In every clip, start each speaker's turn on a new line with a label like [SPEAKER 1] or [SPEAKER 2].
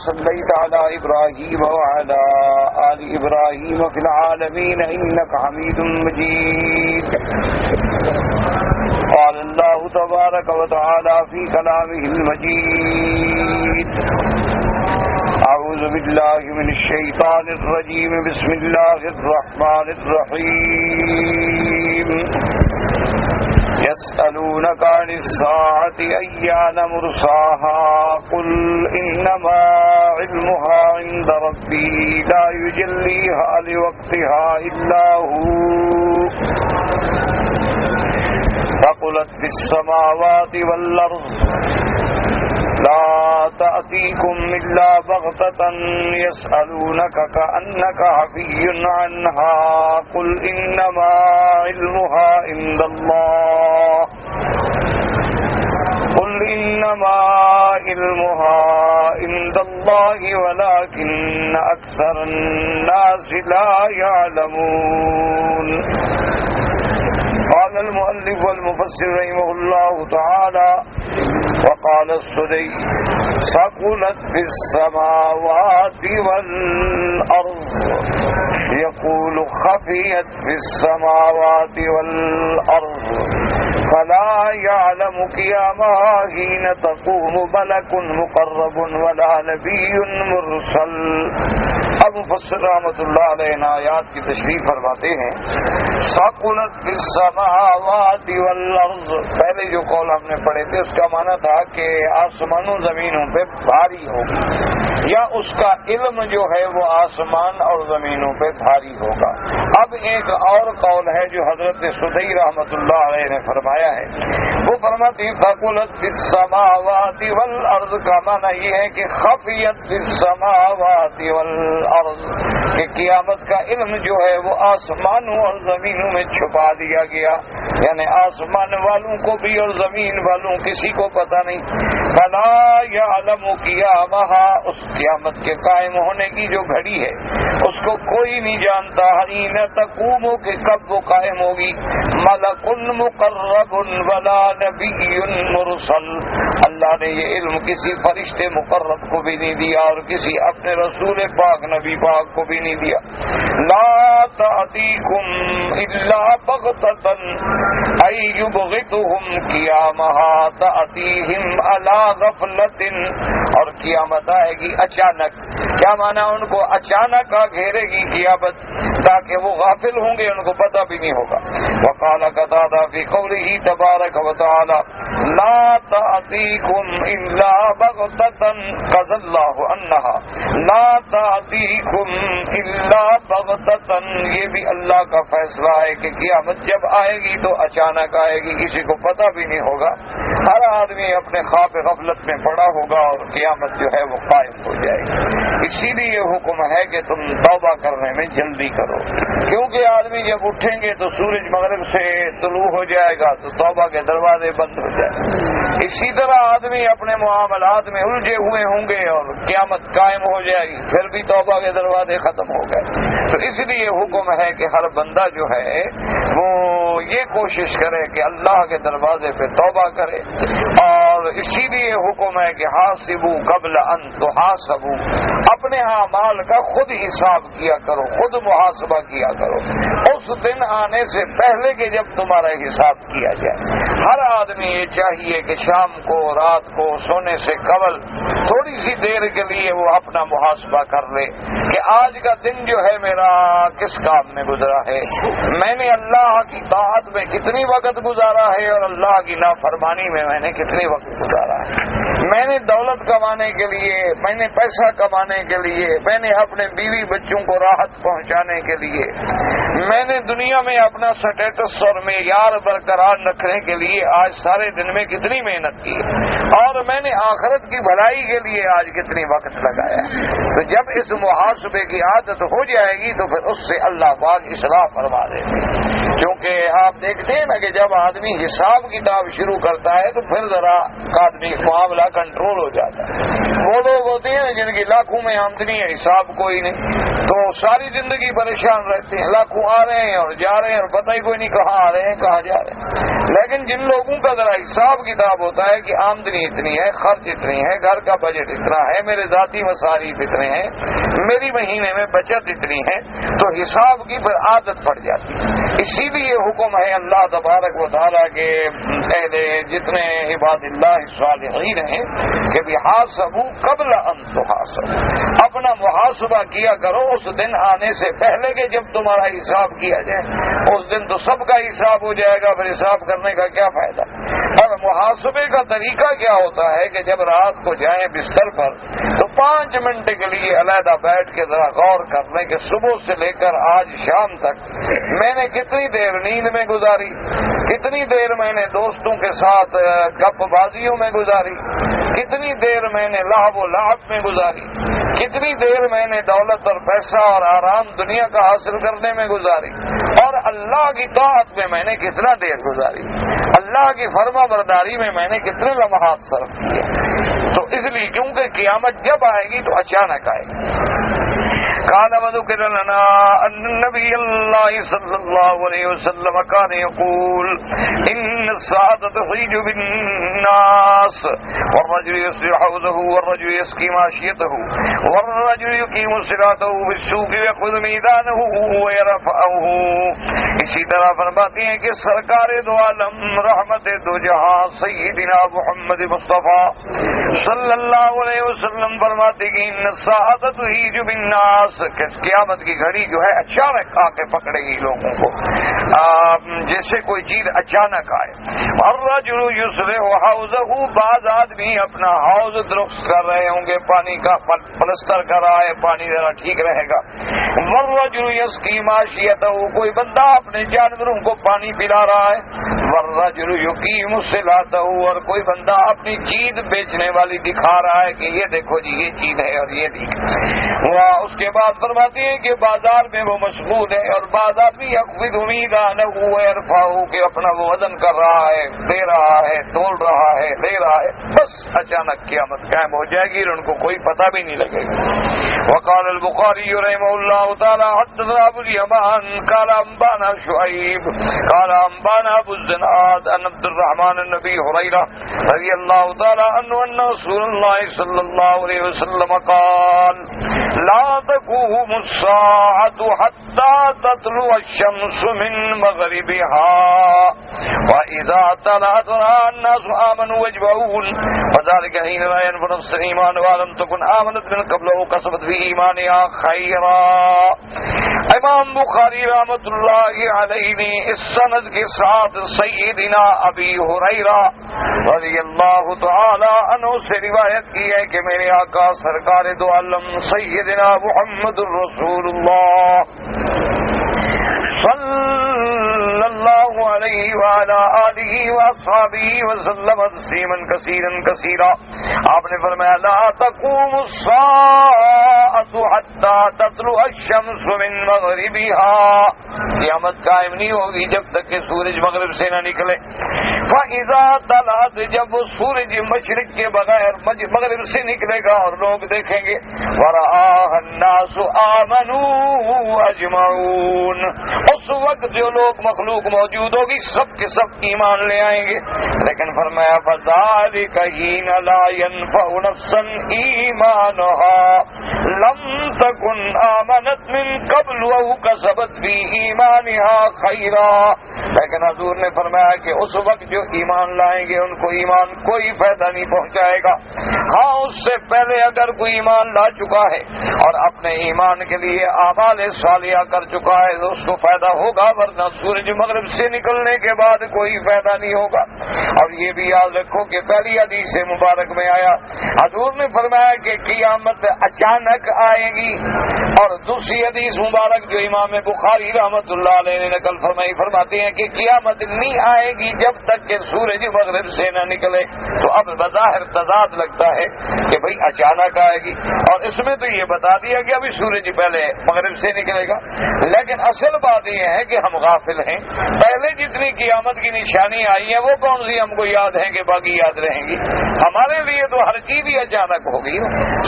[SPEAKER 1] صليت على إبراهيم وعلى آل إبراهيم في العالمين إنك حميد مجيد. قال الله تبارك وتعالى في كلامه المجيد: أعوذ بالله من الشيطان الرجيم. بسم الله الرحمن الرحيم. يسألونك عن الساعة أيان مرساها قل إنما علمها عند ربي لا يجليها لوقتها إلا هو ثقلت في السماوات والأرض لا تأتيكم إلا بغتة يسألونك كأنك حفي عنها قل إنما علمها عند الله قل إنما علمها عند الله ولكن أكثر الناس لا يعلمون. قال المؤلف والمفسر رحمه الله تعالى: وقال السدي: ثقلت في السماوات والأرض. يقول: خفيت في السماوات والأرض فلا يعلم قيامها حين تقوم ملك مقرب ولا نبي مرسل. اب مفسر رحمۃ اللہ علیہ آیات کی تشریح فرماتے ہیں: ثقلت فی السماوات والارض. پہلے جو قول ہم نے پڑھے تھے اس کا معنی تھا کہ آسمانوں زمینوں پہ بھاری ہوگی، یا اس کا علم جو ہے وہ آسمان اور زمینوں پہ بھاری ہوگا. اب ایک اور قول ہے جو حضرت سدی رحمۃ اللہ علیہ نے فرمایا ہے. وہ فرماتے ہیں ثقلت فی السماوات والارض کا معنی یہ ہے کہ خفیت فی السماوات والارض، کہ قیامت کا علم جو ہے وہ آسمانوں اور زمینوں میں چھپا دیا گیا، یعنی آسمان والوں کو بھی اور زمین والوں کسی کو پتہ نہیں. فلا یعلم قیامہا، اس قیامت کے قائم ہونے کی جو گھڑی ہے اس کو کوئی نہیں جانتا. حین تقوم، کہ کب وہ قائم ہوگی. ملک مقرب ولا نبی مرسل، اللہ نے یہ علم کسی فرشتے مقرب کو بھی نہیں دیا اور کسی اپنے رسول پاک نبی پاک کو بھی نہیں دیا. لا تأتیکم الا بغتۃ ای یبغتهم قیامہا تأتیہم علی غفلۃ. اور قیامت آئے گی اچانک. کیا مانا؟ ان کو اچانک آ گھیرے گی قیامت تاکہ وہ غافل ہوں گے، ان کو پتہ بھی نہیں ہوگا. وقال قتادہ فی قولہ تبارک وتعالی: لا تأتیکم الا بغتۃ قضى اللہ عنہا لا تأتیکم الا بغتۃ. یہ بھی اللہ کا فیصلہ ہے کہ قیامت جب آئے گی تو اچانک آئے گی، کسی کو پتہ بھی نہیں ہوگا. ہر آدمی اپنے خواب غفلت میں پڑا ہوگا اور قیامت جو ہے وہ قائم ہو جائے گی. اسی لیے حکم ہے کہ تم توبہ کرنے میں جلدی کرو، کیونکہ آدمی جب اٹھیں گے تو سورج مغرب سے طلوع ہو جائے گا تو توبہ کے دروازے بند ہو جائیں گے. اسی طرح آدمی اپنے معاملات میں الجھے ہوئے ہوں گے اور قیامت قائم ہو جائے گی، پھر بھی توبہ کے دروازے ختم ہو گئے. تو اس لیے حکم ہے کہ ہر بندہ جو ہے وہ یہ کوشش کرے کہ اللہ کے دروازے پہ توبہ کرے. اور اسی لیے حکم ہے کہ حاسبوا قبل ان تحاسبوا، اپنے اعمال کا خود حساب کیا کرو، خود محاسبہ کیا کرو اس دن آنے سے پہلے کہ جب تمہارا حساب کیا جائے. ہر آدمی یہ چاہیے کہ شام کو، رات کو سونے سے قبل تھوڑی سی دیر کے لیے وہ اپنا محاسبہ کر لے کہ آج کا دن جو ہے میرا کس کام میں گزرا ہے، میں نے اللہ کی طاعت میں کتنی وقت گزارا ہے اور اللہ کی نافرمانی میں میں نے کتنی وقت گزارا ہے. میں نے دولت کمانے کے لیے، میں نے پیسہ کمانے کے لیے، میں نے اپنے بیوی بچوں کو راحت پہنچانے کے لیے، میں نے دنیا میں اپنا سٹیٹس اور معیار برقرار رکھنے کے لیے آج سارے دن میں کتنی محنت کی، اور میں نے آخرت کی بھلائی کے لیے آج کتنی وقت لگایا. تو جب اس محاسبے کی عادت ہو جائے گی تو پھر اس سے اللہ پاک اصلاح فرما دیں گے. کیونکہ آپ دیکھتے ہیں نا کہ جب آدمی حساب کتاب شروع کرتا ہے تو پھر ذرا آدمی معاملہ کنٹرول ہو جاتا ہے. وہ لوگ ہوتے ہیں جن کی لاکھوں میں آمدنی ہے، حساب کوئی نہیں، تو ساری زندگی پریشان رہتے ہیں. لاکھوں آ رہے ہیں اور جا رہے ہیں اور پتہ ہی کوئی نہیں کہاں آ رہے ہیں کہاں جا رہے ہیں. لیکن جن لوگوں کا ذرا حساب کتاب ہوتا ہے کہ آمدنی اتنی ہے، خرچ اتنی ہے، گھر کا بجٹ اتنا ہے، میرے ذاتی مصارف اتنے ہیں، میری مہینے میں بچت اتنی ہے، تو حساب کی پھر عادت پڑ جاتی ہے۔ اسی لیے حکم ہے اللہ تبارک و تعالیٰ کے اہل جتنے عباد اللہ صالحین ہیں کہ بحاسبوا قبل ان تحاسبوا، اپنا محاسبہ کیا کرو اس دن آنے سے پہلے کہ جب تمہارا حساب کیا جائے۔ اس دن تو سب کا حساب ہو جائے گا، پھر حساب کرنے کا کیا فائدہ۔ اب محاسبے کا طریقہ کیا ہوتا ہے کہ جب رات کو جائیں بستر پر تو 5 منٹ کے لیے علیحدہ بیٹھ کے ذرا غور کر لیں کہ صبح سے لے کر آج شام تک میں نے کتنی دیر نیند میں گزاری، کتنی دیر میں نے دوستوں کے ساتھ گپ بازیوں میں گزاری، کتنی دیر میں نے لہو و لعب میں گزاری، کتنی دیر میں نے دولت اور پیسہ اور آرام دنیا کا حاصل کرنے میں گزاری، اور اللہ کی طاعت میں نے کتنا دیر گزاری، اللہ کی فرما برداری میں نے کتنے لمحات صرف کیے۔ تو اس لیے کیونکہ قیامت جب آئے گی تو اچانک آئے گی۔ قال وذكر لنا أن النبي الله صلى الله عليه وسلم كان يقول إن الساعة تحيج بالناس والرجل يسري حوزه والرجل يسقي ماشيته والرجل يقيم صلاته في السوق ويأخذ ميدانه ويرفعه۔ اسی طرح فرماتی ہیں کہ سرکار دو عالم رحمت دو جہاں سیدنا محمد مصطفیٰ صلی اللہ علیہ وسلم فرماتے کہ ان الساعة تحيج بالناس، کہ قیامت کی گھڑی جو ہے اچانک آ کے پکڑے گی لوگوں کو، جیسے کوئی چیز اچانک آئے۔ الرجل یصلح حوضہ، بعض آدمی اپنا حوض درست کر رہے ہوں گے، پانی کا پلستر کر رہا ہے، پانی ذرا ٹھیک رہے گا۔ والرجل یسقی ماشیتہ، کوئی بندہ اپنے جانوروں کو پانی پلا رہا ہے۔ والرجل یقیم صلاتہ، اور کوئی بندہ اپنی چیز بیچنے والی دکھا رہا ہے کہ یہ دیکھو جی یہ چیز ہے اور یہ دیکھ۔ اس کے بعد فرماتی ہیں کہ بازار میں وہ مشغول ہے، اور بعض آدمی یخفض میدانہ ویرفعہ، کہ اپنا وہ وزن کر رہا ہے، دے رہا ہے، تول رہا ہے، لے رہا ہے، بس اچانک قیامت قائم ہو جائے گی اور ان کو کوئی پتہ بھی نہیں لگے گا۔ وقال البخاری رحمہ اللہ تعالی حدثنا ابو الیمان قال انبانا شعیب قال انبانا ابو الزناد ان عبد الرحمن النبی ہریرہ رضی اللہ تعالی عنہ ان رسول اللہ صلی اللہ علیہ وسلم قال لا تقوم الساعة حتى تطلع الشمس من مغربها وإذا طلعت رأى الناس آمنوا واجمعون وذلك حين لا ينفع نفس الإيمان ولم تكن آمنت من قبل أو كسبت في إيمانها خيرا۔ امام بخاری رحمۃ اللہ علیہ نے اس سند کے ساتھ سیدنا ابی ہریرہ رضی اللہ تعالی عنہ سے روایت کی ہے کہ میرے آقا سرکار دو عالم سیدنا محمد الرسول اللہ صلی اللہ علیہ وعلی آلہ واصحابہ وسلم تسلیما کثیرا کثیرا، آپ نے فرمایا لا تقوم الساعة حتى تطلع الشمس من مغربها، قیامت قائم نہیں ہوگی جب تک کہ سورج مغرب سے نہ نکلے۔ فَإِذَا طَلَعَتْ، جب وہ سورج مشرق کے بغیر مغرب سے نکلے گا اور لوگ دیکھیں گے، وَرَآهَا النَّاسُ آمَنُوا أَجْمَعُونَ، اس وقت جو لوگ مخلوق موجود ہوگی سب کے سب ایمان لے آئیں گے۔ لیکن فرمایا فَذَلِكَ حِينَ لَا يَنفَعُ نَفْسًا إِيمَانُهَا لَمْ تَكُنْ آمَنَتْ مِنْ قَبْلُ أَوْ كَسَبَتْ فِي إِيمَانِهَا خَيْرًا، لیکن حضور نے فرمایا کہ اس وقت جو ایمان لائیں گے ان کو ایمان کوئی فائدہ نہیں پہنچائے گا۔ ہاں اس سے پہلے اگر کوئی ایمان لا چکا ہے اور اپنے ایمان کے لیے اعمال صالحہ کر چکا ہے تو اس کو فائدہ ہوگا، ورنہ سورج مغرب سے نکلنے کے بعد کوئی فائدہ نہیں ہوگا۔ اور یہ بھی یاد رکھو کہ پہلی حدیث مبارک میں آیا حضور نے فرمایا کہ قیامت اچانک آئے گی، اور دوسری حدیث مبارک جو امام بخاری رحمۃ اللہ علیہ نے نقل فرمائی فرماتے ہیں کہ قیامت نہیں آئے گی جب تک کہ سورج مغرب سے نہ نکلے۔ تو اب بظاہر تضاد لگتا ہے کہ بھئی اچانک آئے گی، اور اس میں تو یہ بتا دیا کہ ابھی سورج پہلے مغرب سے نکلے گا، لیکن اصل بات یہ ہے کہ ہم غافل ہیں پہلے جتنی قیامت کی نشانی آئی ہیں وہ کون سی ہم کو یاد ہیں کہ باقی یاد رہیں گی؟ ہمارے لیے تو ہر چیز ہی اچانک ہوگی.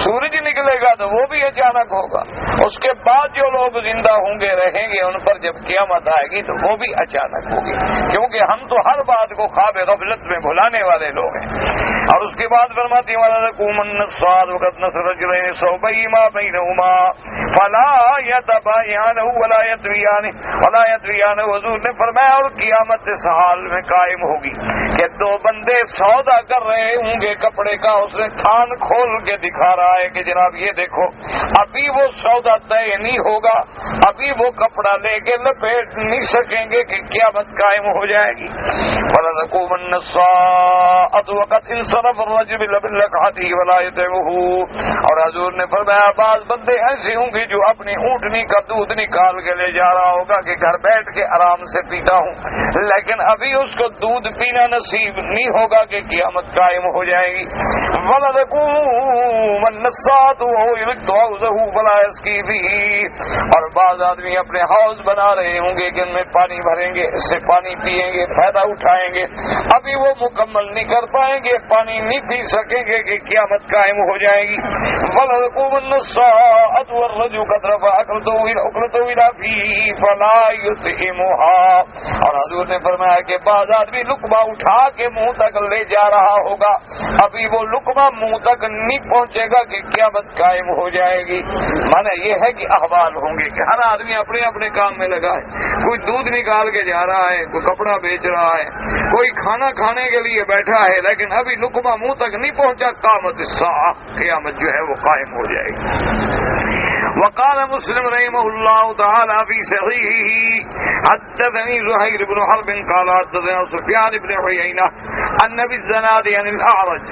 [SPEAKER 1] سورج نکلے گا تو وہ بھی اچانک ہوگا. اس کے بعد جو لوگ زندہ ہوں گے رہیں گے ان پر جب قیامت آئے گی تو وہ بھی اچانک ہوگی، کیونکہ ہم تو ہر بات کو خواب غفلت میں بھلانے والے لوگ ہیں. اور اس کے بعد فرماتی وقت نصر رجلین صوبئی ما بینہما فلا یتبایان ولا یتویان. حضور نے فرمایا اور قیامت اس حال میں قائم ہوگی کہ دو بندے سودا کر رہے ہوں گے کپڑے کا، اس نے تھان کھول کے دکھا رہا ہے کہ جناب یہ دیکھو، ابھی وہ سودا طے نہیں ہوگا، ابھی وہ کپڑا لے کے لپیٹ نہیں سکیں گے کہ قیامت قائم ہو جائے گی. فَلَتَقُومَنَّ السَّاعَةُ وَقَدْ انصَرَفَ الرَّجُلُ بِالْلَقْحَةِ وَلَا يُطْعِمُهُ. اور حضور نے فرمایا بعض بندے ایسے ہوں گے جو اپنی اونٹنی کا دودھ نکال کے لے جا رہا ہوگا کہ گھر بیٹھ کے آرام سے پیتا ہوں، لیکن ابھی اس کو دودھ پینا نصیب نہیں ہوگا کہ قیامت قائم ہو جائے گی. وَلَتَقُومَنَّ السَّاعَةُ وَهُوَ يُمِدُّ حَوْضَهُ فَلَا يَسْقِي بِهِ. اور بعض آدمی اپنے حوض بنا رہے ہوں گے کہ ان میں پانی بھریں گے، اس سے پانی پیئیں گے، فائدہ اٹھائیں گے، ابھی وہ مکمل نہیں کر پائیں گے، پانی نہیں پی سکیں گے کہ قیامت قائم ہو جائے گی. وَلَتَقُومَنَّ السَّاعَةُ وَالرَّجُلُ قَدْ رَفَعَ عُقْلَتَهُ إِلَى فِيهِ فَلَا يُطْعِمُهَا. اور حضور نے فرمایا کہ بعض آدمی لقمہ اٹھا کے منہ تک لے جا رہا ہوگا، ابھی وہ لقمہ منہ تک نہیں پہنچے گا کہ قیامت قائم ہو جائے گی. مانا یہ ہے کہ احوال ہوں گے کہ ہر آدمی اپنے اپنے کام میں لگا ہے. کوئی دودھ نکال کے جا رہا ہے، کوئی کپڑا بیچ رہا ہے، کوئی کھانا کھانے کے لیے بیٹھا ہے، لیکن ابھی لقمہ منہ تک نہیں پہنچا. قامت الساعہ، قیامت جو ہے وہ قائم ہو جائے گی. وقال مسلم رحمہ اللہ تعالی فی صحیحہ حدثني زهير بن حرب قال حدثنا سفيان بن عيينة عن ابي الزناد عن الاعرج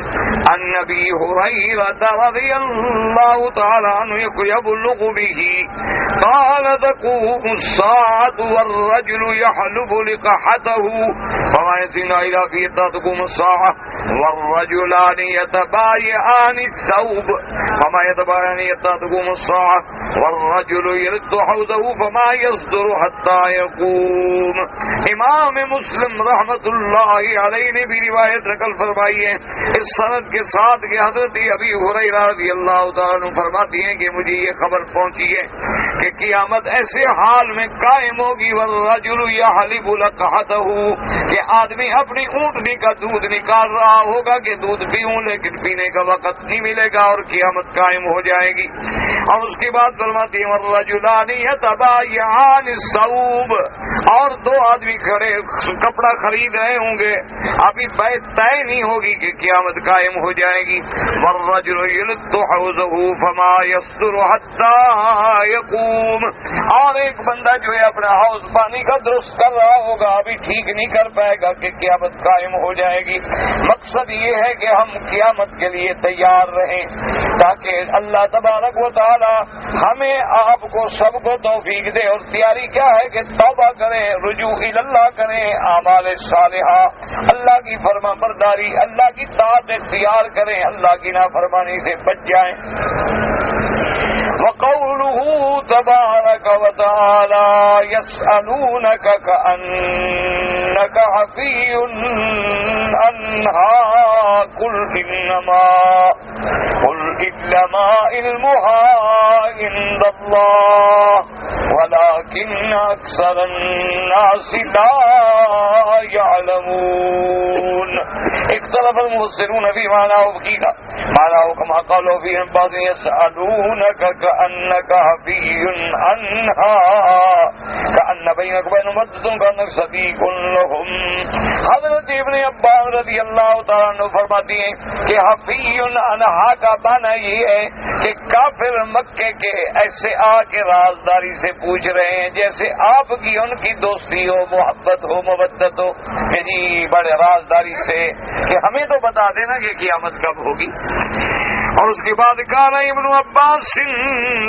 [SPEAKER 1] عن ابي هريرة رضي الله تعالى عنه يبلغ به قال تقوم الساعة والرجل يحلب لقحته فما يزن إلى في تقوم الساعة والرجلان يتبايعان الثوب فما يتبايعان تقوم الساعة والرجل يرد حوضه فما يصدر حتى يقوم. امام مسلم رحمت اللہ علیہ نے بھی روایت نقل فرمائی ہے اس سند کے ساتھ کہ حضرت ابی ہریرہ رضی اللہ تعالیٰ عنہ فرماتے ہیں کہ مجھے یہ خبر پہنچی ہے کہ قیامت ایسے حال میں قائم ہوگی والرجل یحلب لقحته کہ آدمی اپنی اونٹنی کا دودھ نکال رہا ہوگا کہ دودھ پیوں، لیکن پینے کا وقت نہیں ملے گا اور قیامت قائم ہو جائے گی. اور اس کے بعد فرماتے ہیں والرجلان یتبايعان الثوب، اور دو آدمی کھڑے کپڑا خرید رہے ہوں گے، ابھی بیع طے نہیں ہوگی کہ قیامت قائم ہو جائے گی. والرجل يلد حوضه فما يصدر حتى يقوم، اور ایک بندہ جو ہے اپنا حوض پانی کا درست کر رہا ہوگا، ابھی ٹھیک نہیں کر پائے گا کہ قیامت قائم ہو جائے گی. مقصد یہ ہے کہ ہم قیامت کے لیے تیار رہیں تاکہ اللہ تبارک و تعالی ہمیں آپ کو سب کو توفیق دے. اور تیاری کیا ہے کہ توبہ کریں، رجوع اللہ کریں، اعمال صالحہ، اللہ کی فرما برداری، اللہ کی طاعت اختیار کریں، اللہ کی نافرمانی سے بچ جائیں. وقوله تبارك وتعالى يسألونك كأنك حفي عنها قل إنما علمها عند الله ولكن أكثر الناس لا يعلمون. اختلف المفسرون في معناه كما قالوا في بعض يسألونك كأنك حفي عنها كأن بينك وبينهم مودة كأنك صديق لهم. حضرت ابن عباس رضی اللہ تعالیٰ عنہ فرماتی ہیں کہ حفی عنہا کا معنی یہ ہے کہ کافر مکے کے ایسے آ کے رازداری سے پوچھ رہے ہیں جیسے آپ کی ان کی دوستی ہو، محبت ہو، مودت ہو، کہ جی بڑے رازداری سے کہ ہمیں تو بتا دینا کہ قیامت کب ہوگی. اور اس کے بعد قال ابن عباس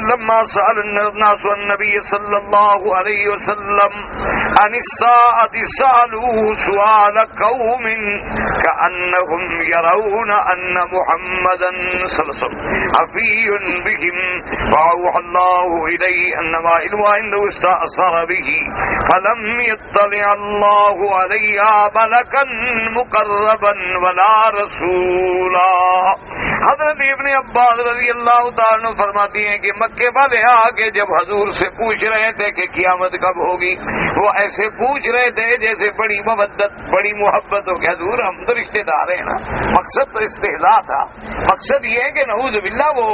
[SPEAKER 1] لما سأل الناس النبي صلى الله عليه وسلم وسلم عن الساعة سألوه سؤال قوم كأنهم يرون أن محمدا صلى الله عليه وسلم حفي بهم فأوحى الله إليه أنما علم عنده استأثر به فلم يطلع الله عليها ملكا مقربا ولا رسولا. حضرت ابن عباس رضی اللہ تعالیٰ عنہ فرماتی ہیں کہ مکے والے آگے جب حضور سے پوچھ رہے تھے کہ قیامت کب ہوگی، وہ ایسے پوچھ رہے تھے جیسے بڑی مودت بڑی محبت ہو کہ حضور ہم تو رشتے دار ہیں نا. مقصد تو استہزاء تھا، مقصد یہ ہے کہ نعوذ باللہ وہ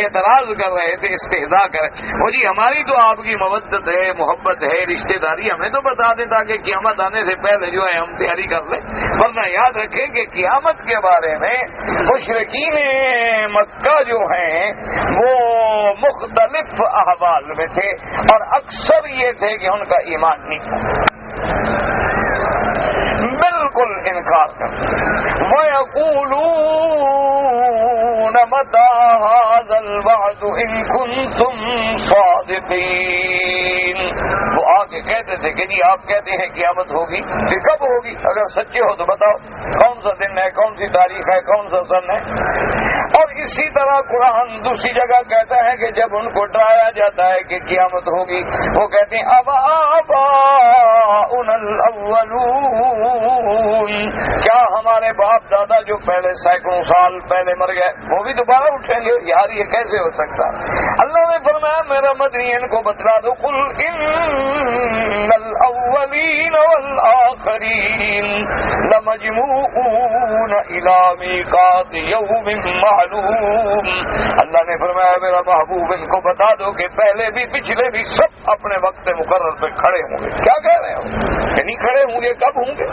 [SPEAKER 1] اعتراض کر رہے تھے، استہزاء کر رہے. وہ جی ہماری تو آپ کی مودت ہے، محبت ہے، رشتے داری، ہمیں تو بتا دیں تاکہ قیامت آنے سے پہلے جو ہے ہم تیاری کر لیں. ورنہ یاد رکھیں کہ قیامت کے بارے میں مشرکین مکہ جو ہیں وہ مختلف احوال میں تھے اور اکثر یہ تھے کہ ان کا ایمان نہیں تھا، بالکل انکار کرتے. وَيَقُولُونَ مَتَى هَذَا الْوَعْدُ إِن كُنتُمْ صَادِقِينَ. وہ آگے کہتے تھے کہ جی آپ کہتے ہیں قیامت ہوگی، پھر کب ہوگی؟ اگر سچے ہو تو بتاؤ کون سا دن ہے، کون سی تاریخ ہے، کون سا سن ہے. اور اسی طرح قرآن دوسری جگہ کہتا ہے کہ جب ان کو ڈرایا جاتا ہے کہ قیامت ہوگی، وہ کہتے ہیں اب آباؤنا الاولون، کیا ہمارے باپ دادا جو پہلے سینکڑوں سال پہلے مر گئے وہ بھی دوبارہ اٹھیں گے؟ یار یہ کیسے ہو سکتا؟ اللہ نے فرمایا میرا مدنی ان کو بتلا دو، قل ان الاولین والآخرین لمجموعون الی میقات یوم معلوم. اللہ نے فرمایا میرا محبوب ان کو بتا دو کہ پہلے بھی پچھلے بھی سب اپنے وقت مقرر پہ کھڑے ہوں گے. کیا کہہ رہے ہو کہ نہیں کھڑے ہوں گے؟ کب ہوں گے؟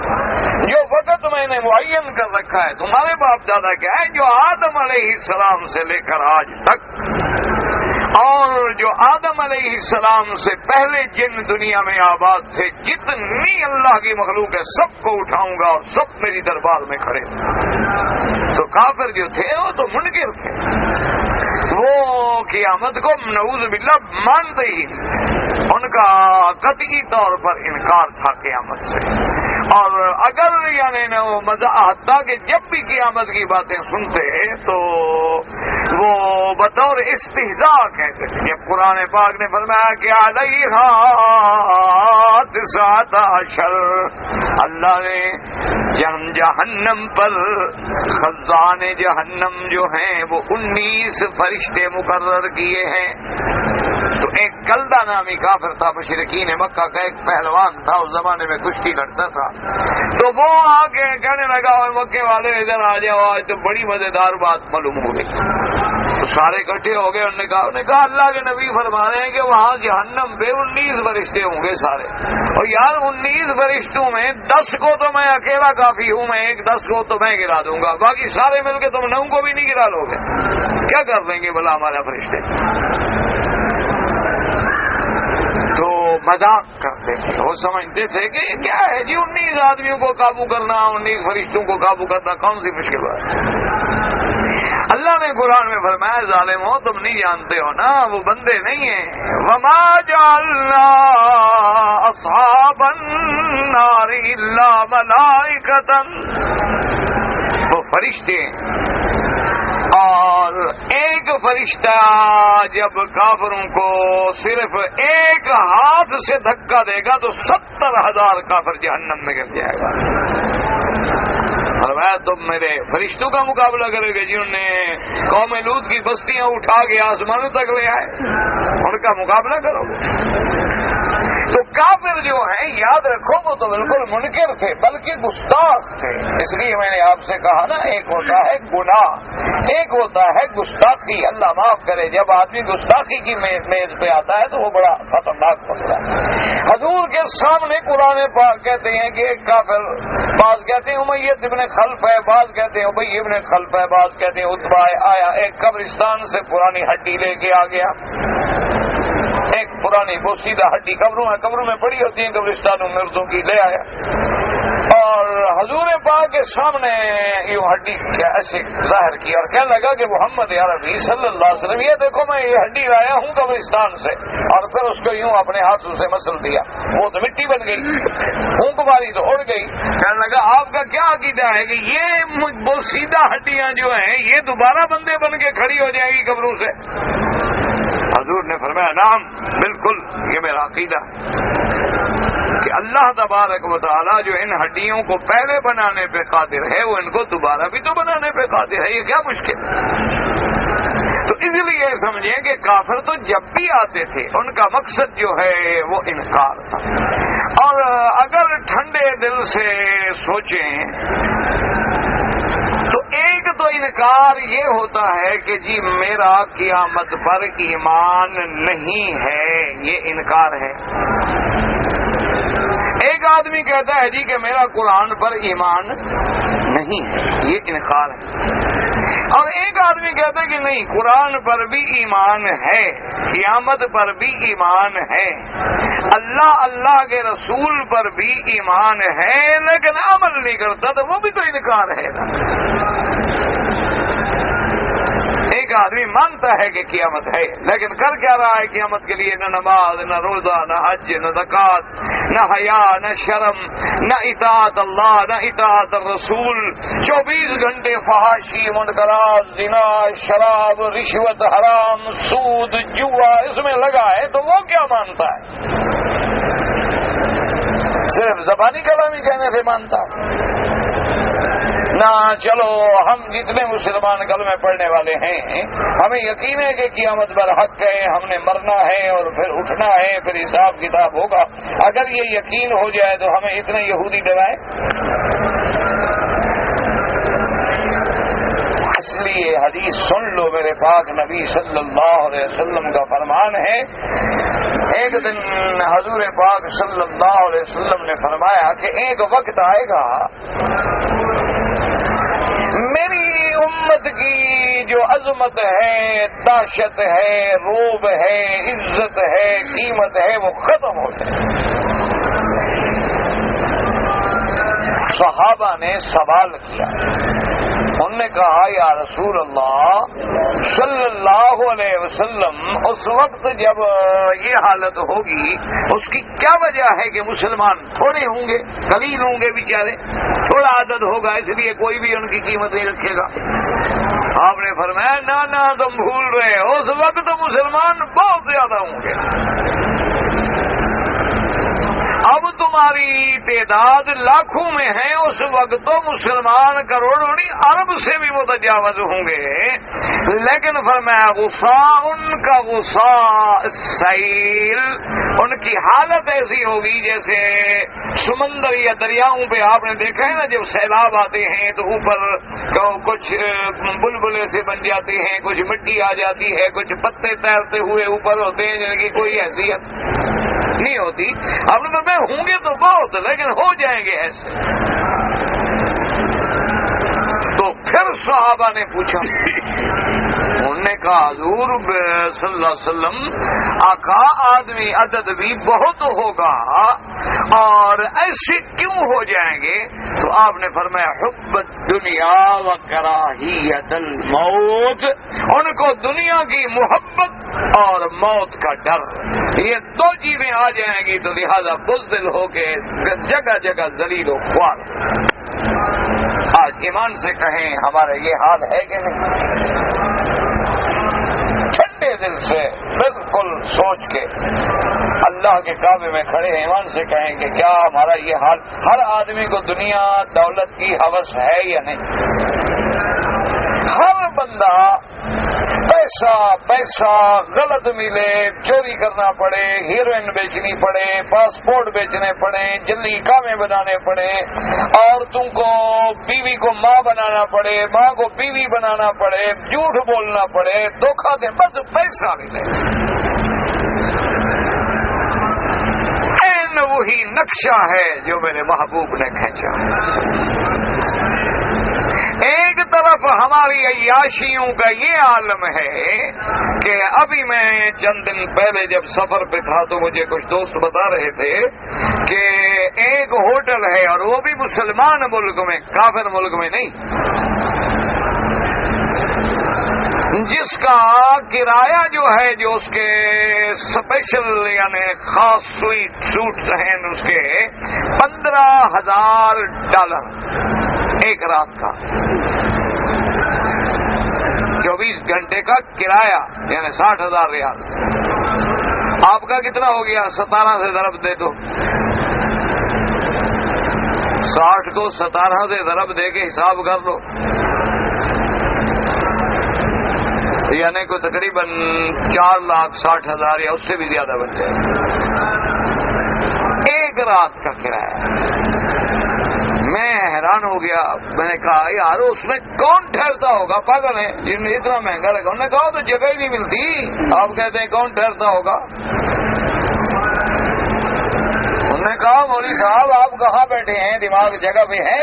[SPEAKER 1] جو وقت میں نے معین کر رکھا ہے. تمہارے باپ دادا کیا ہے؟ جو آدم علیہ السلام سے لے کر آج تک، اور جو آدم علیہ السلام سے پہلے جن دنیا میں آباد تھے، جتنی اللہ کی مخلوق ہے سب کو اٹھاؤں گا اور سب میری دربار میں کھڑے. تو کافر جو تھے وہ تو منکر تھے، وہ قیامت کو نعوذ باللہ مانتے ہی، ان کا قطعی طور پر انکار تھا قیامت سے. اور اگر یعنی نہ وہ مزہ آتا کہ جب بھی قیامت کی باتیں سنتے تو وہ بطور استہزاء کہتے تھے. جب قرآن پاک نے فرمایا کہ علیہا 19، اللہ نے جہنم پر خزان جہنم جو ہیں وہ 19 فرشتے مقرر کیے ہیں. تو ایک کلدہ نامی کافر تھا، مشرکین مکہ کا ایک پہلوان تھا، اس زمانے میں کشتی لڑتا تھا. تو وہ آگے کہنے لگا مکے والے ادھر آ جاؤ، آج تو بڑی مزیدار بات معلوم ہو گئی. تو سارے اکٹھے ہو گئے. انہوں نے کہا اللہ کے نبی فرما رہے ہیں کہ وہاں جہنم پہ 19 فرشتے ہوں گے سارے. اور یار 19 فرشتوں میں 10 کو تو میں اکیلا کافی ہوں، میں 10 کو تو میں گرا دوں گا، باقی سارے مل کے تم 9 کو بھی نہیں گرا لو گے. کیا کر دیں گے بھلا ہمارے فرشتے؟ تو مذاق کرتے تھے. وہ سمجھتے تھے کہ کیا ہے جی 19 آدمیوں کو قابو کرنا، 19 فرشتوں کو قابو کرنا کون سی مشکل بات ہے. اللہ نے قرآن میں فرمایا ظالموں تم نہیں جانتے ہو نا، وہ بندے نہیں ہیں. وما جعلنا اصحاب النار الا ملائکۃ، وہ فرشتے ہیں. اور ایک فرشتہ جب کافروں کو صرف ایک ہاتھ سے دھکا دے گا تو 70,000 کافر جہنم میں گر جائے گا. فرمایا تم میرے فرشتوں کا مقابلہ کرے گے جنہوں نے قوم لوط کی بستیاں اٹھا کے آسمانوں تک لے آئے، ان کا مقابلہ کرو گے. تو کافر جو ہیں یاد رکھو وہ تو بالکل منکر تھے بلکہ گستاخ تھے. اس لیے میں نے آپ سے کہا نا ایک ہوتا ہے گناہ، ایک ہوتا ہے گستاخی. اللہ معاف کرے جب آدمی گستاخی کی میز پہ آتا ہے تو وہ بڑا خطرناک مسئلہ ہے. حضور کے سامنے قرآن پاک کہتے ہیں کہ ایک کافر، بعض کہتے ہیں امیہ ابن خلف ہے، بعض کہتے ہیں ابی ابن خلف ہے، بعض کہتے ہیں عتبہ آیا، ایک قبرستان سے پرانی ہڈی لے کے آ گیا. ایک پرانی بوسیدہ ہڈی قبروں میں پڑی ہوتی ہیں قبرستانوں مردوں کی، لے آیا اور حضور پاک کے سامنے یوں ہڈی ایسے ظاہر کی اور کہنے لگا کہ محمد عربی صلی اللہ علیہ وسلم یہ دیکھو میں یہ ہڈی لایا ہوں قبرستان سے، اور پھر اس کو یوں اپنے ہاتھوں سے مسل دیا، وہ تو مٹی بن گئی، پھونک ماری تو اڑ گئی۔ کہنے لگا آپ کا کیا عقیدہ ہے کہ یہ بوسیدہ ہڈیاں جو ہیں یہ دوبارہ بندے بن کے کھڑی ہو جائیں گی قبروں سے؟ حضور نے فرمایا نعم بالکل، یہ میرا عقیدہ کہ اللہ تبارک و تعالی جو ان ہڈیوں کو پہلے بنانے پہ قادر ہے وہ ان کو دوبارہ بھی تو بنانے پہ قادر ہے، یہ کیا مشکل؟ تو اس لیے سمجھیں کہ کافر تو جب بھی آتے تھے ان کا مقصد جو ہے وہ انکار تھا، اور اگر ٹھنڈے دل سے سوچیں تو ایک تو انکار یہ ہوتا ہے کہ جی میرا قیامت پر ایمان نہیں ہے، یہ انکار ہے۔ ایک آدمی کہتا ہے جی کہ میرا قرآن پر ایمان نہیں ہے، یہ انکار ہے، اور ایک آدمی کہتا ہے کہ نہیں قرآن پر بھی ایمان ہے، قیامت پر بھی ایمان ہے، اللہ کے رسول پر بھی ایمان ہے، لیکن عمل نہیں کرتا، تو وہ بھی تو انکار ہے نا۔ ایک آدمی مانتا ہے کہ قیامت ہے لیکن کر کیا رہا ہے قیامت کے لیے؟ نہ نماز، نہ روزہ، نہ حج، نہ زکوٰۃ، نہ حیا، نہ شرم، نہ اطاعت اللہ، نہ اطاعت الرسول، 24 گھنٹے فحاشی، منکرات، زنا، شراب، رشوت، حرام، سود، جوا اس میں لگا ہے، تو وہ کیا مانتا ہے؟ صرف زبانی کلامی کہنے سے مانتا ہے؟ نہ چلو ہم جتنے مسلمان کلمے پڑھنے والے ہیں ہمیں یقین ہے کہ قیامت پر حق ہے، ہم نے مرنا ہے اور پھر اٹھنا ہے، پھر حساب کتاب ہوگا، اگر یہ یقین ہو جائے تو ہمیں اتنے یہودی ڈرائے؟ اس لیے حدیث سن لو، میرے پاک نبی صلی اللہ علیہ وسلم کا فرمان ہے، ایک دن حضور پاک صلی اللہ علیہ وسلم نے فرمایا کہ ایک وقت آئے گا میری امت کی جو عظمت ہے، داشت ہے، روب ہے، عزت ہے، قیمت ہے، وہ ختم ہو جائے۔ صحابہ نے سوال کیا، انہوں نے کہا یا رسول اللہ صلی اللہ علیہ وسلم اس وقت جب یہ حالت ہوگی اس کی کیا وجہ ہے کہ مسلمان تھوڑے ہوں گے، قلیل ہوں گے، بیچارے تھوڑا عدد ہوگا، اس لیے کوئی بھی ان کی قیمت نہیں رکھے گا؟ آپ نے فرمایا نہ تم بھول رہے ہو، اس وقت تو مسلمان بہت زیادہ ہوں گے، اب تمہاری تعداد لاکھوں میں ہے، اس وقت تو مسلمان کروڑوں نہیں ارب سے بھی متجاوز ہوں گے، لیکن فرمایا غصہ ان کا غصہ سیل، ان کی حالت ایسی ہوگی جیسے سمندر یا دریاؤں پہ آپ نے دیکھا ہے نا جب سیلاب آتے ہیں تو اوپر کچھ بلبلے سے بن جاتے ہیں، کچھ مٹی آ جاتی ہے، کچھ پتے تیرتے ہوئے اوپر ہوتے ہیں جن کی کوئی حیثیت نہیں ہوتی، اب تو میں ہوں گے تو بہت لیکن ہو جائیں گے ایسے۔ تو پھر صحابہ نے پوچھا، انہوں نے کہا حضور صلی اللہ علیہ وسلم آقا آدمی عدد بھی بہت ہوگا اور ایسے کیوں ہو جائیں گے؟ تو آپ نے فرمایا حب الدنیا و کراہیت الموت، ان کو دنیا کی محبت اور موت کا ڈر، یہ دو چیزیں آ جائیں گی تو لہذا بزدل ہو کے جگہ جگہ ذلیل و خوار۔ آج ایمان سے کہیں ہمارا یہ حال ہے کہ نہیں؟ ٹھنڈے دل سے بالکل سوچ کے اللہ کے کعبے میں کھڑے ایمان سے کہیں کہ کیا ہمارا یہ حال؟ ہر آدمی کو دنیا دولت کی ہوس ہے یا نہیں؟ ہر بندہ پیسہ غلط ملے، چوری کرنا پڑے، ہیروئن بیچنی پڑے، پاسپورٹ بیچنے پڑے، جلدی کامیں بنانے پڑے، اور تم کو بیوی کو ماں بنانا پڑے، ماں کو بیوی بنانا پڑے، جھوٹ بولنا پڑے، دھوکہ دے، بس پیسہ ملے۔ این وہی نقشہ ہے جو میرے محبوب نے کھینچا۔ ایک طرف ہماری عیاشیوں کا یہ عالم ہے کہ ابھی میں چند دن پہلے جب سفر پہ تھا تو مجھے کچھ دوست بتا رہے تھے کہ ایک ہوٹل ہے اور وہ بھی مسلمان ملک میں، کافر ملک میں نہیں، جس کا کرایہ جو ہے، جو اس کے اسپیشل یعنی خاص سوٹ ہیں اس کے $15,000 ایک رات کا، 24 گھنٹے کا کرایہ یعنی 60,000 ریال۔ آپ کا کتنا ہو گیا؟ 17 سے ضرب دے دو، 60 کو 17 سے ضرب دے کے حساب کر لو، یعنی کوئی تقریباً 4,60,000 یا اس سے بھی زیادہ بن جائے ایک رات کا کرایہ۔ میں حیران ہو گیا، میں نے کہا یار اس میں کون ٹھہرتا ہوگا؟ پاگل ہے جن نے اتنا مہنگا لگا۔ انہوں نے کہا تو جگہ ہی نہیں ملتی، آپ کہتے ہیں کون ٹھہرتا ہوگا؟ انہوں نے کہا مولوی صاحب آپ کہاں بیٹھے ہیں؟ دماغ جگہ پہ ہے؟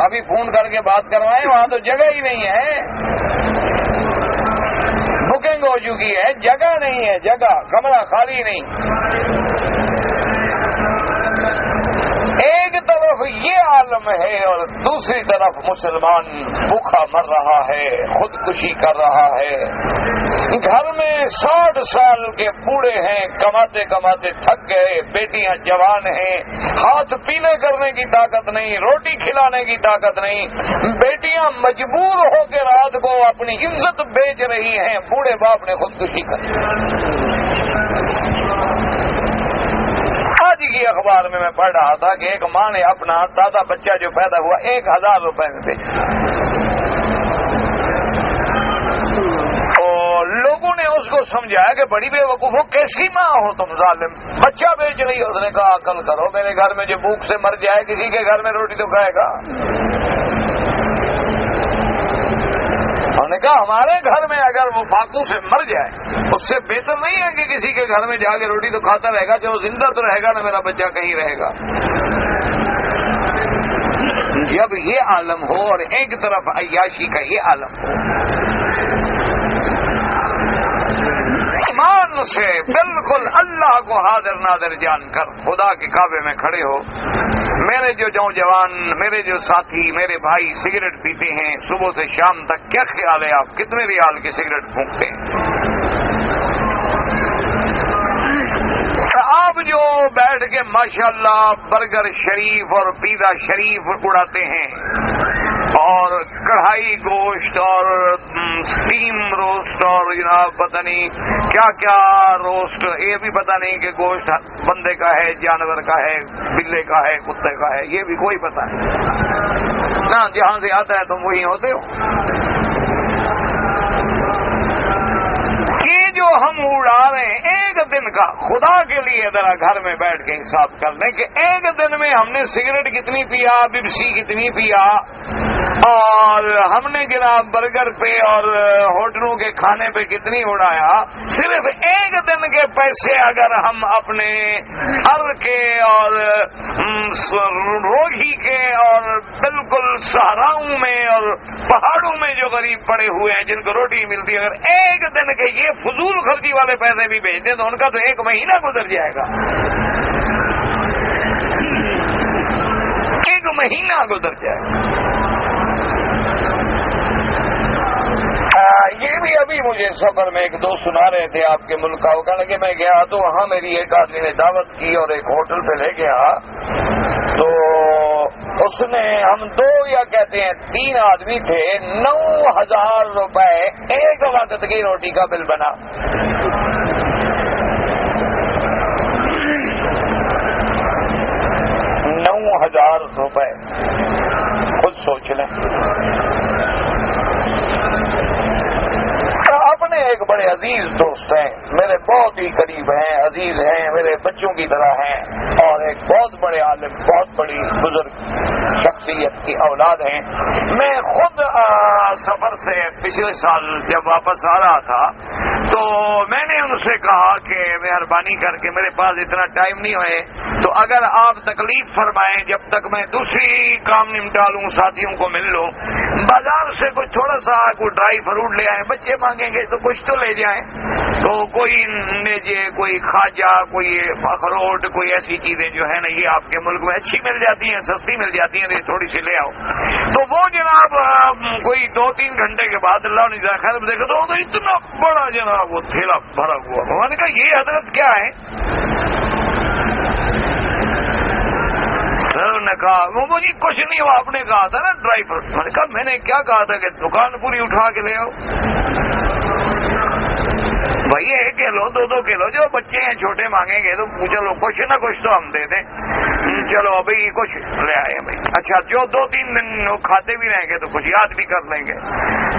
[SPEAKER 1] ابھی فون کر کے بات کروائیں، وہاں تو جگہ ہی نہیں ہے، بکنگ ہو چکی ہے، جگہ نہیں ہے، جگہ کمرہ خالی نہیں۔ ایک طرف یہ عالم ہے اور دوسری طرف مسلمان بھوکا مر رہا ہے، خودکشی کر رہا ہے، گھر میں 60 سال کے بوڑھے ہیں، کماتے کماتے تھک گئے، بیٹیاں جوان ہیں، ہاتھ پیلے کرنے کی طاقت نہیں، روٹی کھلانے کی طاقت نہیں، بیٹیاں مجبور ہو کے رات کو اپنی عزت بیچ رہی ہیں، بوڑھے باپ نے خودکشی کر۔ آج کی اخبار میں پڑھ رہا تھا کہ ایک ماں نے اپنا تازہ بچہ جو پیدا ہوا 1,000 روپے میں بیچا، اور لوگوں نے اس کو سمجھایا کہ بڑی بے وقوف ہو، کیسی ماں ہو تم ظالم، بچہ بیچ رہی ہو۔ اس نے کہا عقل کرو، میرے گھر میں جو بھوک سے مر جائے کسی کے گھر میں روٹی تو کھائے گا؟ انہوں نے کہا ہمارے گھر میں اگر وہ فاقوں سے مر جائے اس سے بہتر نہیں ہے کہ کسی کے گھر میں جا کے روٹی تو کھاتا رہے گا، چلو زندہ تو رہے گا نا، میرا بچہ کہیں رہے گا۔ جب یہ عالم ہو اور ایک طرف عیاشی کا یہ عالم ہو، ایمان سے بالکل اللہ کو حاضر ناظر جان کر خدا کے کعبے میں کھڑے ہو، میرے جو نوجوان، میرے جو ساتھی، میرے بھائی سگریٹ پیتے ہیں صبح سے شام تک، کیا خیال ہے آپ کتنے ریال کی سگریٹ پھونکتے ہیں؟ آپ جو بیٹھ کے ماشاءاللہ برگر شریف اور پیزا شریف اڑاتے ہیں اور کڑھائی گوشت اور اسٹیم روسٹ اور جناب پتہ نہیں کیا کیا روسٹ، یہ بھی پتہ نہیں کہ گوشت بندے کا ہے، جانور کا ہے، بلے کا ہے، کتے کا ہے، یہ بھی کوئی پتہ نہیں نا، جہاں سے آتا ہے تم وہی ہوتے ہو۔ یہ جو ہم اڑا رہے ہیں ایک دن کا، خدا کے لیے ذرا گھر میں بیٹھ کے حساب کر لیں کہ ایک دن میں ہم نے سگریٹ کتنی پیا، بپسی کتنی پیا، اور ہم نے جناب برگر پہ اور ہوٹلوں کے کھانے پہ کتنی اڑایا۔ صرف ایک دن کے پیسے اگر ہم اپنے گھر کے اور روگی کے اور بالکل صحراؤں میں اور پہاڑوں میں جو غریب پڑے ہوئے ہیں جن کو روٹی ملتی ہے، اگر ایک دن کے یہ فضول خرچی والے پیسے بھی بھیج دیں تو ان کا تو 1 مہینہ گزر جائے گا، 1 مہینہ گزر جائے گا۔ یہ بھی ابھی مجھے سفر میں ایک دوست سنا رہے تھے آپ کے ملک کا، وہ کہنے لگے میں گیا تو وہاں میری ایک آدمی نے دعوت کی اور ایک ہوٹل پہ لے گیا تو اس نے، ہم 2 یا کہتے ہیں 3 آدمی تھے، 9,000 روپے ایک وقت کی روٹی کا بل بنا۔ 9,000 روپے، خود سوچ لیں۔ اپنے ایک بڑے عزیز دوست ہیں، میرے بہت ہی قریب ہیں، عزیز ہیں، میرے بچوں کی طرح ہیں، اور ایک بہت بڑے عالم، بہت بڑی بزرگ شخصیت کی اولاد ہیں۔ میں خود سفر سے پچھلے سال جب واپس آ رہا تھا تو میں نے ان سے کہا کہ مہربانی کر کے، میرے پاس اتنا ٹائم نہیں ہے تو اگر آپ تکلیف فرمائیں جب تک میں دوسری کام نمٹا لوں، ساتھیوں کو مل لوں، بازار سے کوئی تھوڑا سا کوئی ڈرائی فروٹ لے آئیں، بچے مانگیں گے تو کچھ تو لے جائیں، تو کوئی لیجیے، کوئی کھاجا، کوئی اخروٹ، کوئی ایسی چیزیں جو ہے نا یہ آپ کے ملک میں اچھی مل جاتی ہیں، سستی مل جاتی ہیں، تھوڑی سی لے آؤ۔ تو وہ جناب کوئی 2-3 گھنٹے کے بعد اللہ نے خیر دیکھا تو اتنا بڑا جناب وہ تھیلا بھرا ہوا، میں نے کہا یہ حضرت کیا ہے؟ نے کہا وہ مجھے کچھ نہیں، وہ آپ نے کہا تھا نا ڈرائی فروٹ۔ میں نے کہا میں نے کیا کہا تھا کہ دکان پوری اٹھا کے لے آؤ؟ بھائی 1 کلو 2 کلو جو بچے ہیں چھوٹے مانگیں گے تو چلو کچھ نہ کچھ تو ہم دے دیں، چلو ابھی کچھ لے آئے بھائی، اچھا جو 2-3 دن کھاتے بھی رہیں گے تو کچھ یاد بھی کر لیں گے۔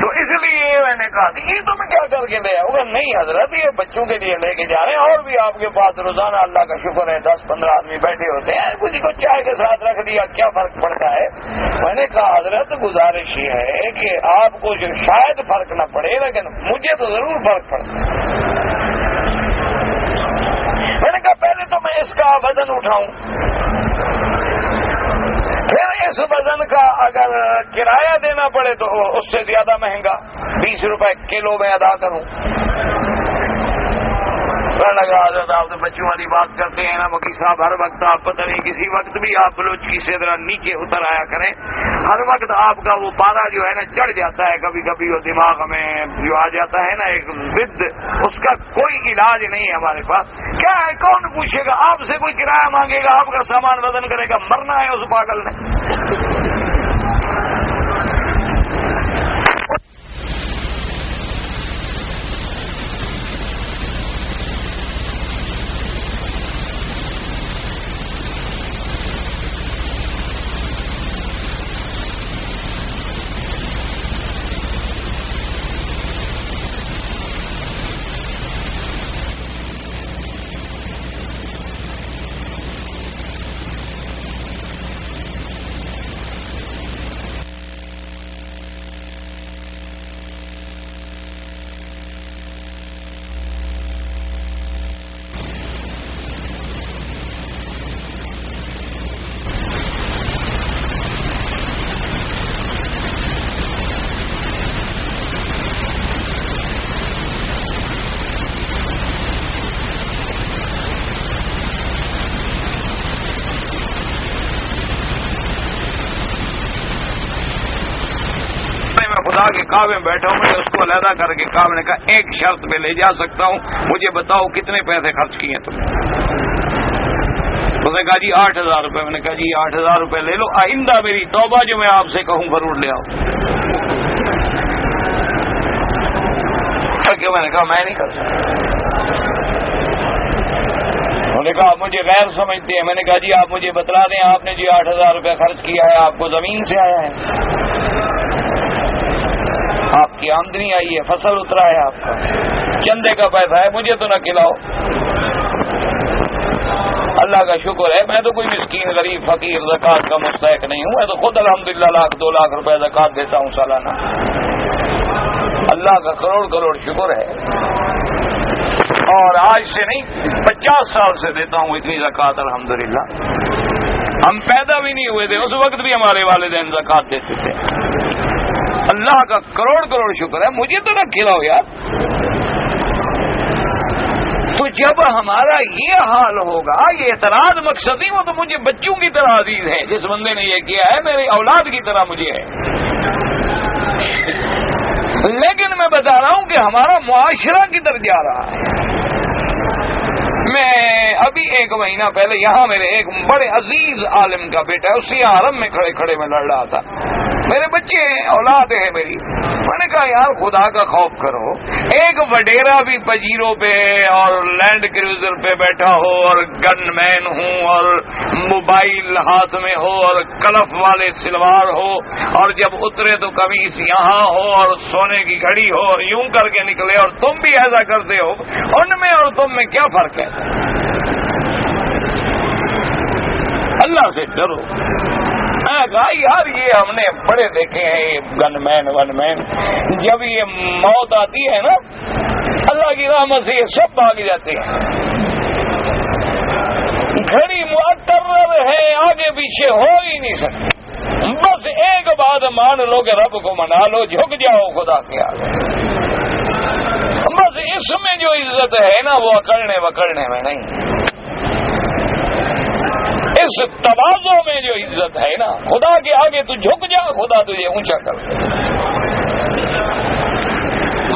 [SPEAKER 1] تو اس لیے میں نے کہا یہ تو میں کیا کر کے لے آؤں گا؟ نہیں حضرت یہ بچوں کے لیے لے کے جا رہے ہیں، اور بھی آپ کے پاس روزانہ اللہ کا شکر ہے 10-15 آدمی بیٹھے ہوتے ہیں، کسی کو چائے کے ساتھ رکھ دیا کیا فرق پڑتا ہے؟ میں نے کہا حضرت گزارش یہ ہے کہ آپ کو جو شاید فرق نہ پڑے لیکن مجھے تو ضرور فرق پڑتا ہے۔ میں نے کہا پہلے تو میں اس کا وزن اٹھاؤں، پھر اس وزن کا اگر کرایہ دینا پڑے تو اس سے زیادہ مہنگا 20 روپے کلو میں ادا کروں۔ لگا حضرت آپ تو بچوں والی بات کرتے ہیں نا وکیل صاحب، ہر وقت آپ پتہ نہیں کسی وقت بھی آپ بلوچی سے ذرا نیچے اتر آیا کریں، ہر وقت آپ کا وہ پارا جو ہے نا چڑھ جاتا ہے، کبھی کبھی وہ دماغ میں جو آ جاتا ہے نا ایک ضد، اس کا کوئی علاج نہیں ہے ہمارے پاس۔ کیا ہے کون پوچھے گا آپ سے؟ کوئی کرایہ مانگے گا، آپ کا سامان وزن کرے گا، مرنا ہے اس پاگل نے۔ کے کعبے میں بیٹھا ہوں، میں اس کو علیحدہ کر کے کعبے نے کہا 1 شرط پہ لے جا سکتا ہوں، مجھے بتاؤ کتنے پیسے خرچ کیے تم؟ اس نے کہا جی 8000 روپے۔ میں نے کہا جی 8000 روپے لے لو، آئندہ میری توبہ جو میں آپ سے کہوں فروٹ لے آؤ۔ کہ میں نے کہا میں نہیں کر سکتا۔ انہوں نے کہا مجھے غیر سمجھتے ہیں۔ میں نے کہا جی آپ مجھے بتلا دیں، آپ نے جی 8000 روپے خرچ کیا ہے، آپ کو زمین سے آیا ہے، آپ کی آمدنی آئی ہے، فصل اترا ہے، آپ کا چندے کا پیسہ ہے، مجھے تو نہ کھلاؤ۔ اللہ کا شکر ہے میں تو کوئی مسکین غریب فقیر زکوٰۃ کا مستحق نہیں ہوں، میں تو خود الحمدللہ 1-2 لاکھ روپے زکوٰۃ دیتا ہوں سالانہ، اللہ کا کروڑ شکر ہے، اور آج سے نہیں 50 سال سے دیتا ہوں اتنی زکوٰۃ الحمدللہ۔ ہم پیدا بھی نہیں ہوئے تھے اس وقت بھی ہمارے والدین زکوٰۃ دیتے تھے، اللہ کا کروڑ شکر ہے، مجھے تو نہ کھلاؤ یار۔ تو جب ہمارا یہ حال ہوگا، یہ اعتراض مقصد ہی وہ تو مجھے بچوں کی طرح عزیز ہے، جس بندے نے یہ کیا ہے میری اولاد کی طرح مجھے ہے، لیکن میں بتا رہا ہوں کہ ہمارا معاشرہ کدھر جا رہا ہے۔ میں ابھی 1 مہینہ پہلے یہاں میرے ایک بڑے عزیز عالم کا بیٹا ہے، اسی حرم میں کھڑے میں لڑ رہا تھا، میرے بچے ہیں، اولاد ہے میری۔ میں نے کہا یار خدا کا خوف کرو، ایک وڈیرا بھی پجیروں پہ اور لینڈ کروزر پہ بیٹھا ہو اور گن مین ہوں اور موبائل ہاتھ میں ہو اور کلف والے سلوار ہو، اور جب اترے تو قمیص یہاں ہو اور سونے کی گھڑی ہو اور یوں کر کے نکلے، اور تم بھی ایسا کرتے ہو، ان میں اور تم میں کیا فرق ہے؟ اللہ سے ڈرو۔ یار یہ ہم نے بڑے دیکھے ہیں یہ گن مین، جب یہ موت آتی ہے نا اللہ کی رحمت سے یہ سب بھاگ جاتے ہیں، گھڑی معطر ہے، آگے پیچھے ہو ہی نہیں سکتی. بس ایک بات مان لو کہ رب کو منا لو، جھک جاؤ خدا کے آگے. بس اس میں جو عزت ہے نا وہ اکڑنے وکڑنے میں نہیں، اس تواضع میں جو عزت ہے نا، خدا کے آگے تو جھک جا، خدا تجھے اونچا کر دے.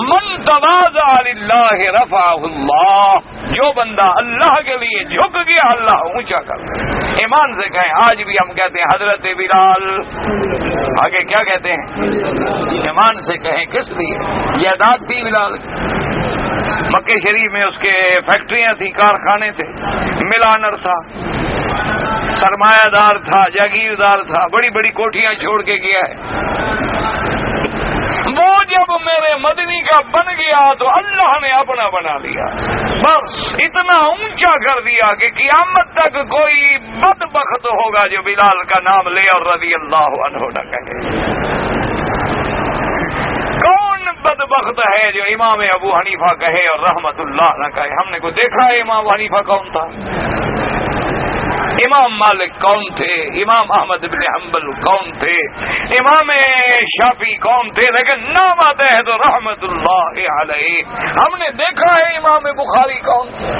[SPEAKER 1] من تواضع للہ رفعہ اللہ، جو بندہ اللہ کے لیے جھک گیا اللہ اونچا کر دے. ایمان سے کہیں، آج بھی ہم کہتے ہیں حضرت بلال، آگے کیا کہتے ہیں؟ ایمان سے کہیں کس لیے؟ جائیداد تھی بلال، مکہ شریف میں اس کے فیکٹریاں تھیں، کارخانے تھے، ملانر تھا، سرمایہ دار تھا، جاگیردار تھا، بڑی بڑی کوٹھیاں چھوڑ کے گیا ہے. وہ جب میرے مدنی کا بن گیا تو اللہ نے اپنا بنا لیا، بس اتنا اونچا کر دیا کہ قیامت تک کوئی بدبخت ہوگا جو بلال کا نام لے اور رضی اللہ عنہ نہ کہے. کون بدبخت ہے جو امام ابو حنیفہ کہے اور رحمت اللہ نہ کہے؟ ہم نے کو دیکھا ہے امام حنیفہ کون تھا، امام مالک کون تھے، امام احمد بن حنبل کون تھے، امام شافعی کون تھے، لیکن نام آتے ہیں تو رحمت اللہ علیہ. ہم نے دیکھا ہے امام بخاری کون تھے،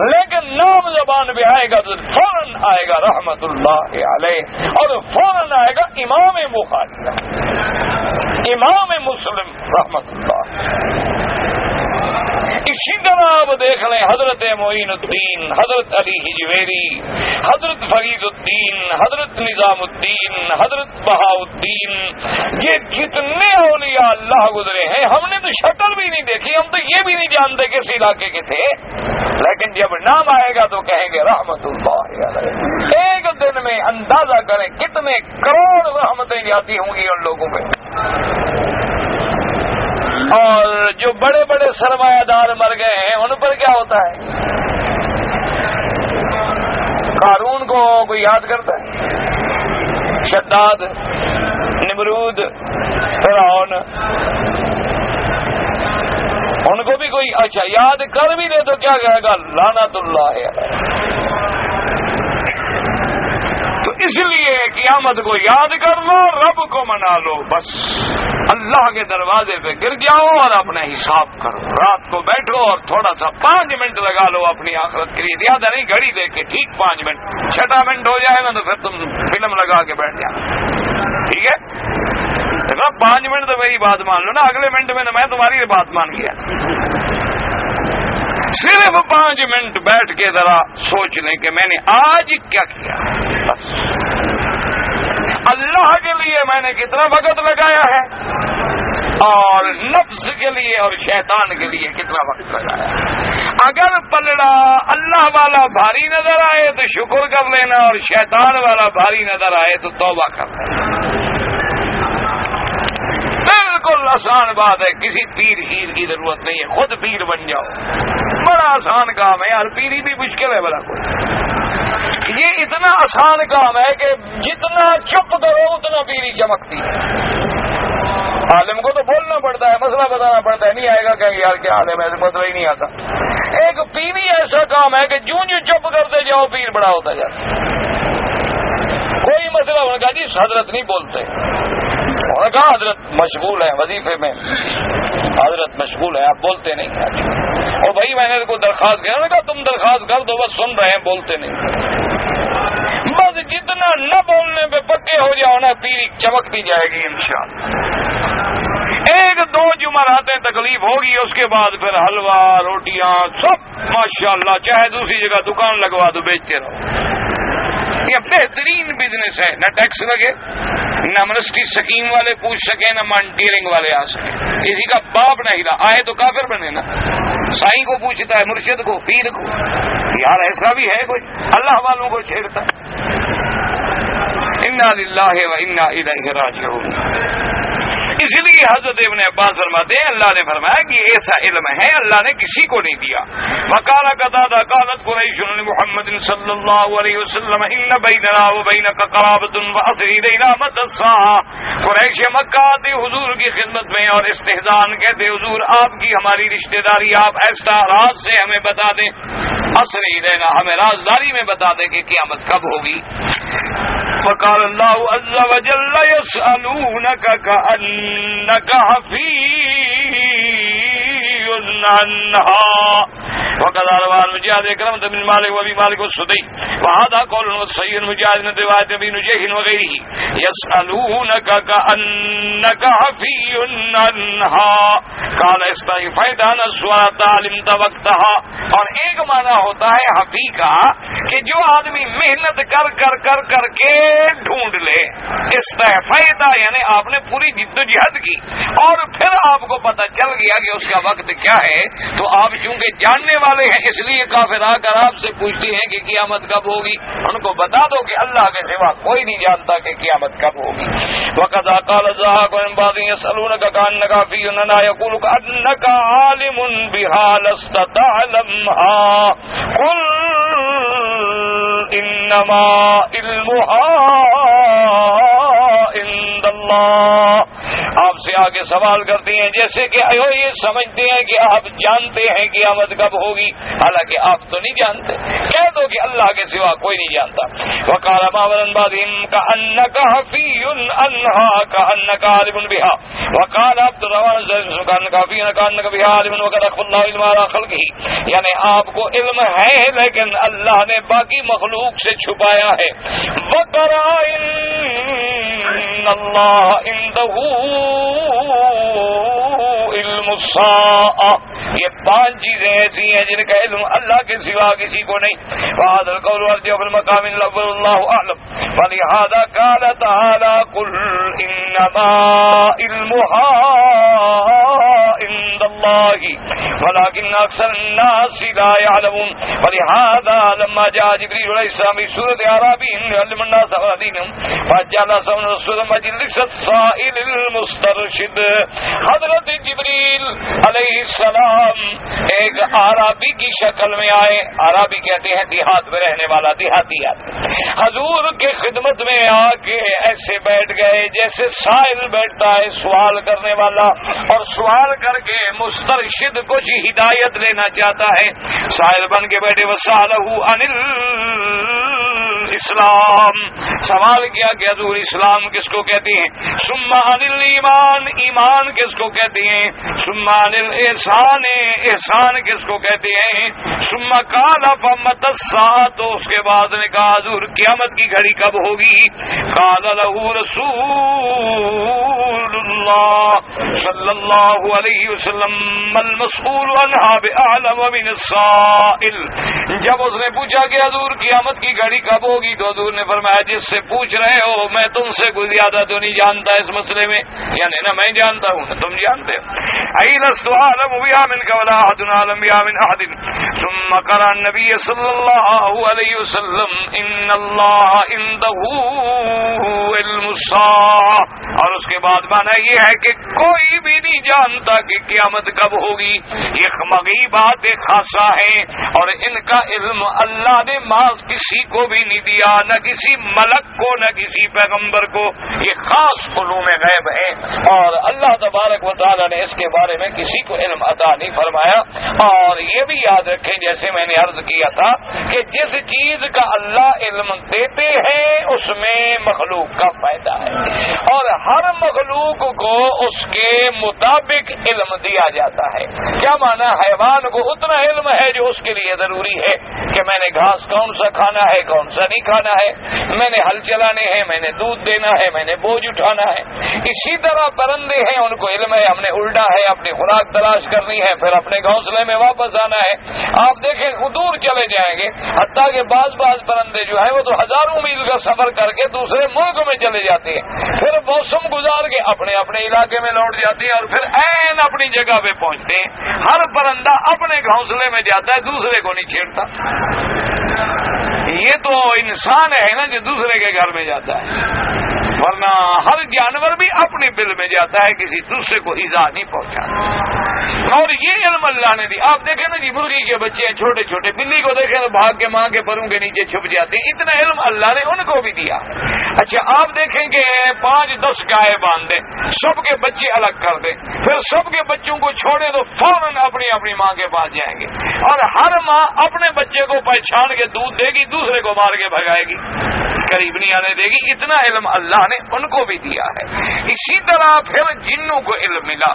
[SPEAKER 1] لیکن نام زبان پہ آئے گا تو فوراً آئے گا رحمت اللہ علیہ، اور فوراً آئے گا امام بخاری، امام مسلم رحمت اللہ. اسی طرح آپ دیکھ لیں حضرت معین الدین، حضرت علی حجویری، حضرت فرید الدین، حضرت نظام الدین، حضرت بہاء الدین، یہ جتنے اولیاء اللہ گزرے ہیں ہم نے تو شکل بھی نہیں دیکھی، ہم تو یہ بھی نہیں جانتے کس علاقے کے تھے، لیکن جب نام آئے گا تو کہیں گے رحمت اللہ علیہ. ایک دن میں اندازہ کریں کتنے کروڑ رحمتیں جاتی ہوں گی ان لوگوں پہ. اور جو بڑے بڑے سرمایہ دار مر گئے ہیں ان پر کیا ہوتا ہے؟ قارون کو کوئی یاد کرتا ہے؟ شداد، نمرود، فرعون، ان کو بھی کوئی اچھا یاد کر بھی دے تو کیا کہے گا؟ لعنت اللہ علیہ. تو اس لیے قیامت کو یاد کر لو، رب کو منا لو، بس اللہ کے دروازے پہ گر جاؤ اور اپنا حساب کرو. رات کو بیٹھو اور تھوڑا سا 5 منٹ لگا لو اپنی آخرت کے لیے. زیادہ نہیں، گھڑی دیکھ کے ٹھیک 5 منٹ، 6 منٹ ہو جائے نا تو پھر تم فلم لگا کے بیٹھ جانا، ٹھیک ہے؟ 5 منٹ تو میری بات مان لو نا، اگلے منٹ میں تو میں تمہاری بات مان گیا. صرف 5 منٹ بیٹھ کے ذرا سوچ لیں کہ میں نے آج کیا کیا، بس اللہ کے لیے میں نے کتنا وقت لگایا ہے اور نفس کے لیے اور شیطان کے لیے کتنا وقت لگایا ہے. اگر پلڑا اللہ والا بھاری نظر آئے تو شکر کر لینا، اور شیطان والا بھاری نظر آئے تو توبہ کر لینا. بالکل آسان بات ہے، کسی پیر ہیر کی ضرورت نہیں ہے، خود پیر بن جاؤ. بڑا آسان کام ہے یار، پیری بھی مشکل ہے بڑا کوئی. یہ اتنا آسان کام ہے کہ جتنا چپ کرو اتنا پیری چمکتی ہے. عالم کو تو بولنا پڑتا ہے، مسئلہ بتانا پڑتا ہے، نہیں آئے گا کہ یار کیا عالم ہے، مسئلہ ہی نہیں آتا. ایک پیری ایسا کام ہے کہ جو چپ کرتے جاؤ پیر بڑا ہوتا جاتا. کوئی مسئلہ ہونے کا جی حضرت نہیں بولتے، انہوں نے کہا حضرت مشغول ہے وظیفے میں، حضرت مشغول ہے آپ بولتے نہیں. اور بھائی میں نے کو درخواست کیا، کہا تم درخواست کر دو، بس سن رہے ہیں بولتے نہیں. بس جتنا نہ بولنے پہ پکے ہو جاؤ نا پیری چمکتی جائے گی انشاءاللہ. 1-2 جمعراتیں تکلیف ہوگی، اس کے بعد پھر حلوہ روٹیاں سب ماشاءاللہ، چاہے دوسری جگہ دکان لگوا دو بیچتے رہو. یہ بہترین بزنس ہے، نہ ٹیکس لگے، نہ منسٹری سکیم والے پوچھ سکے، نہ مانیٹرنگ والے آ سکے. کسی کا باپ نہ ہلا، آئے تو کافر بنے نا. سائیں کو پوچھتا ہے، مرشد کو، پیر کو. یار ایسا بھی ہے کوئی اللہ والوں کو چھیڑتا ہے. انا للہ و انا الیہ راجعون. اس لیے حضرت ابن عباس فرماتے ہیں اللہ نے فرمایا کہ ایسا علم ہے اللہ نے کسی کو نہیں دیا. وقال قتادہ قالت قریش محمد صلی اللہ علیہ وسلم ان بیننا وبینک قرابۃ واصل الینا مد الساعہ. قریش مکہ آتے حضور کی خدمت میں اور استحزان کہتے حضور آپ کی ہماری رشتہ داری آپ ایسا راز سے ہمیں بتا دیں. اسری الینا، ہمیں رازداری میں بتا دے کہ قیامت کب ہوگی۔ فقال اللہ عز وجل یسألونک کأنک حفی عنہا وقد روى مجاهد اکرمۃ بن مالک وابی مالک والسدی وهذا قول صحیح مجاهد من روایت ابن نجیح وغیرہ یسألونک کأنک حفی عنہا قال استغفرت عن الصلاۃ علمت وقتها۔ اور ایک معنی ہوتا ہے حفی کا کہ جو آدمی محنت کر کر کر کر کے ڈھونڈ لے، استغفرت یعنی آپ نے پوری جدوجہد کی اور پھر آپ کو پتہ چل گیا کہ اس کا وقت کیا ہے، تو آپ چونکہ جاننے والے ہیں اس لیے کافر آ کر آپ سے پوچھتے ہیں کہ قیامت کب ہوگی۔ ان کو بتا دو کہ اللہ کے سوا کوئی نہیں جانتا کہ قیامت کب ہوگی۔ وقد قال الزهاق من بعض يسألونك كأنك حفي عنها يقول كأنك عالم بها لست تعلمها قل انما علمها عند اللہ۔ آپ سے آگے سوال کرتے ہیں جیسے کہ یہ سمجھتے ہیں کہ آپ جانتے ہیں کہ قیامت کب ہوگی، حالانکہ آپ تو نہیں جانتے۔ کہہ دو کہ اللہ کے سوا کوئی نہیں جانتا۔ وقال بعض بعضهم كأنك حفي عنها كأنك عالم بها وقال عبد الرحمن كأنك حفي كأنك بها عالم وقد أخفى الله علم على خلقه، یعنی آپ کو علم ہے لیکن اللہ نے باقی مخلوق سے چھپایا ہے۔ ان اللہ عنده علم الساعہ، یہ 5 چیزیں ایسی ہیں جن کا علم اللہ کے سوا کسی کو نہیں۔ وهذا القول ارجع في المقام الاول والله اعلم، ولهذا قال تعالى قل انما علمها عند الله ولكن اكثر الناس لا يعلمون۔ ولهذا لما جاء جبريل عليه السلام في سورة اعرابي يعلم الناس دينهم فجعل سمن رسول مجلس السائل المسترشد، حضرت جبریل علیہ السلام ایک عربی کی شکل میں آئے، عربی کہتے ہیں دیہات میں رہنے والا، دیہاتی آدمی، حضور کے خدمت میں آ کے ایسے بیٹھ گئے جیسے سائل بیٹھتا ہے، سوال کرنے والا، اور سوال کر کے مسترشد کچھ ہدایت لینا چاہتا ہے۔ سائل بن کے بیٹھے وسالہ عن اسلام، سوال کیا کہ حضور اسلام کس کو کہتے ہیں، ثم عن الایمان، ایمان کس کو کہتے ہیں، ثم عن الاحسان، احسان کس کو کہتے ہیں، ثم قال فمت الساعۃ، تو اس کے بعد نے کہا حضور قیامت کی گھڑی کب ہوگی؟ قال له رسول اللہ صلی اللہ علیہ وسلم المسئول عنها باعلم من السائل، جب اس نے پوچھا کہ حضور قیامت کی گھڑی کب ہوگی تو حضور نے فرمایا جس سے پوچھ رہے ہو میں تم سے کوئی زیادہ تو نہیں جانتا اس مسئلے میں، یعنی نہ میں جانتا ہوں نہ تم جانتے ہو۔ لست اعلم بها منك ولا احد اعلم بها من احد، ثم قرأ النبي صلى الله عليه وسلم ان الله عنده علم الساعة، اور اس کے بعد مانا یہ ہے کہ کوئی بھی نہیں جانتا کہ قیامت کب ہوگی، یہ مغیبات خاصہ ہیں اور ان کا علم اللہ نے محض کسی کو بھی نہیں دیا، نہ کسی ملک کو نہ کسی پیغمبر کو، یہ خاص علوم غیب ہے اور اللہ تبارک و تعالی نے اس کے بارے میں کسی کو علم عطا نہیں فرمایا۔ اور یہ بھی یاد رکھیں جیسے میں نے عرض کیا تھا کہ جس چیز کا اللہ علم دیتے ہیں اس میں مخلوق کا فائدہ ہے اور ہر مخلوق کو اس کے مطابق علم دیا جاتا ہے۔ کیا مانا، حیوان کو اتنا علم ہے جو اس کے لیے ضروری ہے کہ میں نے گھاس کون سا کھانا ہے کون سا نہیں کھانا ہے، میں نے ہل چلانے ہیں، میں نے دودھ دینا ہے، میں نے بوجھ اٹھانا ہے۔ اسی طرح پرندے ہیں، ان کو علم ہے ہم نے اڑنا ہے، اپنی خوراک تلاش کرنی ہے، پھر اپنے گھونسلے میں واپس آنا ہے۔ آپ دیکھیں دور چلے جائیں گے، حتیٰ کہ بعض پرندے جو ہیں وہ تو ہزاروں میل کا سفر کر کے دوسرے ملک میں چلے جاتے ہیں، پھر موسم گزار کے اپنے اپنے علاقے میں لوٹ جاتے ہیں اور پھر عین اپنی جگہ پہ پہنچتے ہیں۔ ہر پرندہ اپنے گھونسلے میں جاتا ہے، دوسرے کو نہیں چھیڑتا۔ یہ تو انسان ہے نا جو دوسرے کے گھر میں جاتا ہے، ورنہ ہر جانور بھی اپنے بل میں جاتا ہے، کسی دوسرے کو ایذا نہیں پہنچاتا۔
[SPEAKER 2] اور یہ علم اللہ نے دی. آپ دیکھیں نا جی مرغی کے بچے ہیں چھوٹے چھوٹے, بلی کو دیکھیں تو بھاگ کے ماں کے پروں کے نیچے چھپ جاتے ہیں. اتنا علم اللہ نے ان کو بھی دیا. اچھا آپ دیکھیں کہ 5-10 گائے باندھ دیں, سب کے بچے الگ کر دیں, پھر سب کے بچوں کو چھوڑیں تو فوراً اپنی اپنی ماں کے پاس جائیں گے, اور ہر ماں اپنے بچے کو پہچان کے دودھ دے گی, دوسرے کو مار کے بھگائے گی, قریب نہیں آنے دے گی. اتنا علم اللہ نے ان کو بھی دیا ہے. اسی طرح پھر جنوں کو علم ملا,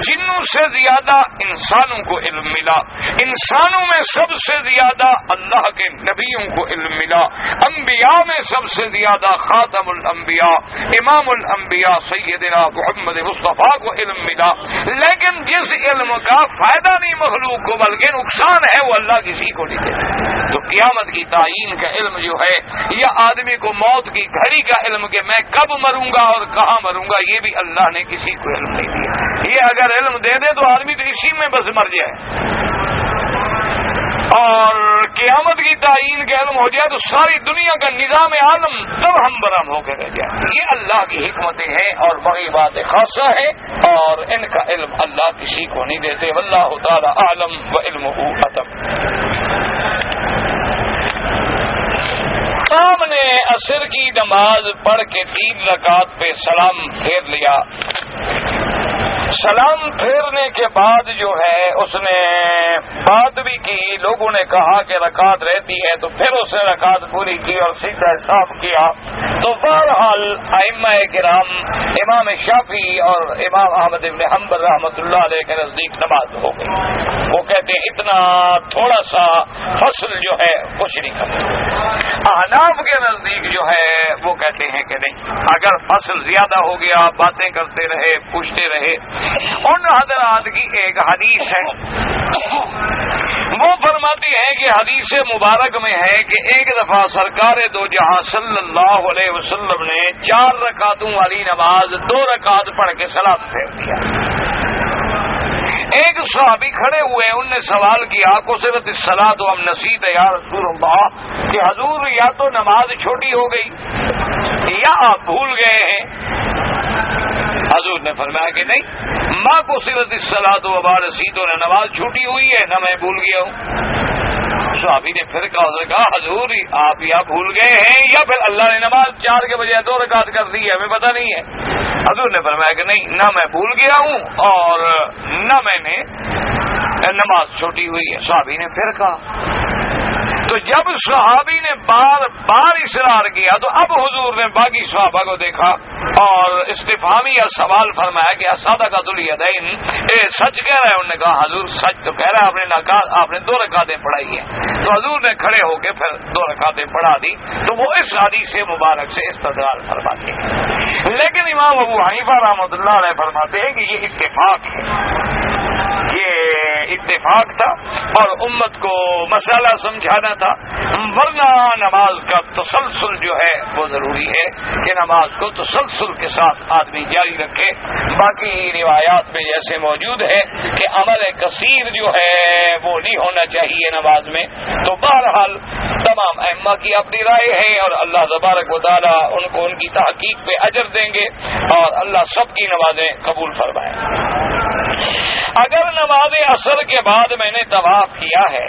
[SPEAKER 2] جنوں سے زیادہ انسانوں کو علم ملا, انسانوں میں سب سے زیادہ اللہ کے نبیوں کو علم ملا, انبیاء میں سب سے زیادہ خاتم الانبیاء امام الانبیاء سیدنا محمد مصطفیٰ کو علم ملا. لیکن جس علم کا فائدہ نہیں مخلوق کو بلکہ نقصان ہے وہ اللہ کسی کو نہیں دیتا. تو قیامت کی تعین کا علم جو ہے, یا آدمی کو موت کی گھڑی کا علم کہ میں کب مروں گا اور کہاں مروں گا, یہ بھی اللہ نے کسی کو علم نہیں دیا. یہ اگر علم دے دے تو آدمی تو اسی میں بس مر جائے, اور قیامت کی تعین کا علم ہو جائے تو ساری دنیا کا نظام عالم تب ہم برہم ہو کے رہ جائے. یہ اللہ کی حکمتیں ہیں اور بڑی بات خاصہ ہے, اور ان کا علم اللہ کسی کو نہیں دیتے. واللہ تعالی اعلم وعلمہ اتم. امام نے عصر کی نماز پڑھ کے 3 رکعت پہ سلام پھیر لیا. سلام پھیرنے کے بعد جو ہے اس نے بات بھی کی, لوگوں نے کہا کہ رکعت رہتی ہے, تو پھر اس نے رکعت پوری کی اور سیدھا حساب کیا. تو بہرحال ائمہ کرام امام شافعی اور امام احمد بن حنبل رحمۃ اللہ علیہ کے نزدیک نماز ہو گئی. وہ کہتے ہیں اتنا تھوڑا سا فصل جو ہے کچھ نہیں کرتا. احناف کے نزدیک جو ہے وہ کہتے ہیں کہ نہیں, اگر فصل زیادہ ہو گیا, باتیں کرتے رہے, پوچھتے رہے. ان حضرات کی ایک حدیث ہے, وہ فرماتی ہے کہ حدیث مبارک میں ہے کہ ایک دفعہ سرکار دو جہاں صلی اللہ علیہ وسلم نے 4 رکعتوں والی نماز 2 رکعت پڑھ کے سلام پھیر دیا. ایک صحابی کھڑے ہوئے, ان نے سوال کیا قصرت الصلاۃ ام نسیت یا رسول اللہ, کہ حضور یا تو نماز چھوٹی ہو گئی یا آپ بھول گئے ہیں. حضور نے فرمایا کہ نہیں, ماں قصرت الصلاۃ وما نسیت, نے نماز چھوٹی ہوئی ہے نہ میں بھول گیا ہوں. صحابی نے پھر کہا حضور آپ یا بھول گئے ہیں یا پھر اللہ نے نماز 4 کے بجائے 2 رکعت کر دی ہے, ہمیں پتہ نہیں ہے. حضور نے فرمایا کہ نہیں, نہ میں بھول گیا ہوں اور نہ میں نے نماز چھوٹی ہوئی ہے. صحابی نے پھر کہا, تو جب صحابی نے بار بار اصرار کیا تو اب حضور نے باقی صحابہ کو دیکھا اور استفہامی یا سوال فرمایا کہ صادقۃ الیدین, سچ کہہ رہا ہے. انہوں نے کہا حضور سچ تو کہہ رہا ہے, آپ نے 2 رکعتیں پڑھائی ہیں. تو حضور نے کھڑے ہو کے پھر 2 رکعتیں پڑھا دی. تو وہ اس حدیث مبارک سے استدلال فرماتے ہیں. لیکن امام ابو حنیفہ رحمۃ اللہ علیہ فرماتے ہیں کہ یہ اتفاق ہے, یہ اتفاق تھا اور امت کو مسئلہ سمجھانا تھا. ورنہ نماز کا تسلسل جو ہے وہ ضروری ہے کہ نماز کو تسلسل کے ساتھ آدمی جاری رکھے. باقی روایات میں جیسے موجود ہے کہ عمل کثیر جو ہے وہ نہیں ہونا چاہیے نماز میں. تو بہرحال تمام ائمہ کی اپنی رائے ہے اور اللہ تبارک و تعالی ان کو ان کی تحقیق پہ اجر دیں گے اور اللہ سب کی نمازیں قبول فرمائے. اگر نماز عصر کے بعد میں نے طواف کیا ہے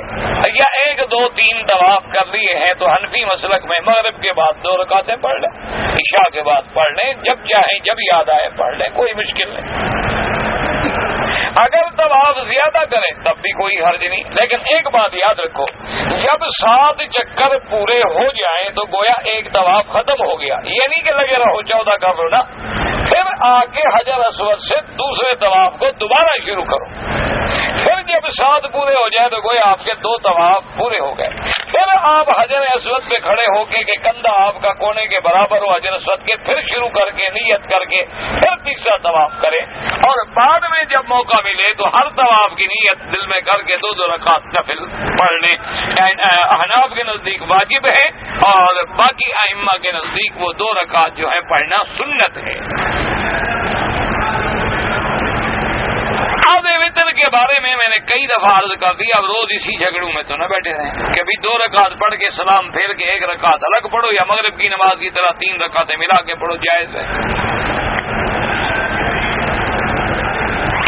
[SPEAKER 2] یا 1 2 3 طواف کر لیے ہیں تو حنفی مسلک میں مغرب کے بعد 2 رکعتیں پڑھ لیں, عشاء کے بعد پڑھ لیں, جب چاہیں جب یاد آئے پڑھ لیں, کوئی مشکل نہیں. اگر طواف زیادہ کریں تب بھی کوئی حرج نہیں. لیکن ایک بات یاد رکھو, جب 7 چکر پورے ہو جائیں تو گویا ایک طواف ختم ہو گیا, یہ نہیں کہ لگے رہو 14 کا پڑھنا, پھر آ کے حجر اسود سے دوسرے طواف کو دوبارہ شروع کرو. پھر جب 7 پورے ہو جائے تو گویا آپ کے 2 طواف پورے ہو گئے. پھر آپ حجر اسود پہ کھڑے ہو کے کہ کندھا آپ کا کونے کے برابر ہو حجر اسود کے, پھر شروع کر کے نیت کر کے پھر تیسرا طواف کریں. اور بعد میں جب موقع ملے تو ہر طواف کی نیت دل میں کر کے 2 رکعت نفل پڑھ لیں. احناف کے نزدیک واجب ہے اور باقی ائمہ کے نزدیک وہ 2 رکعت جو ہے پڑھنا سنت ہے. وطر کے بارے میں نے کئی دفعہ عرض کر دی, اب روز اسی جھگڑوں میں تو نہ بیٹھے رہیں کہ 2 رکعت پڑھ کے سلام پھیر کے 1 رکعت الگ پڑھو یا مغرب کی نماز کی طرح 3 رکعتیں ملا کے پڑھو, جائز ہے.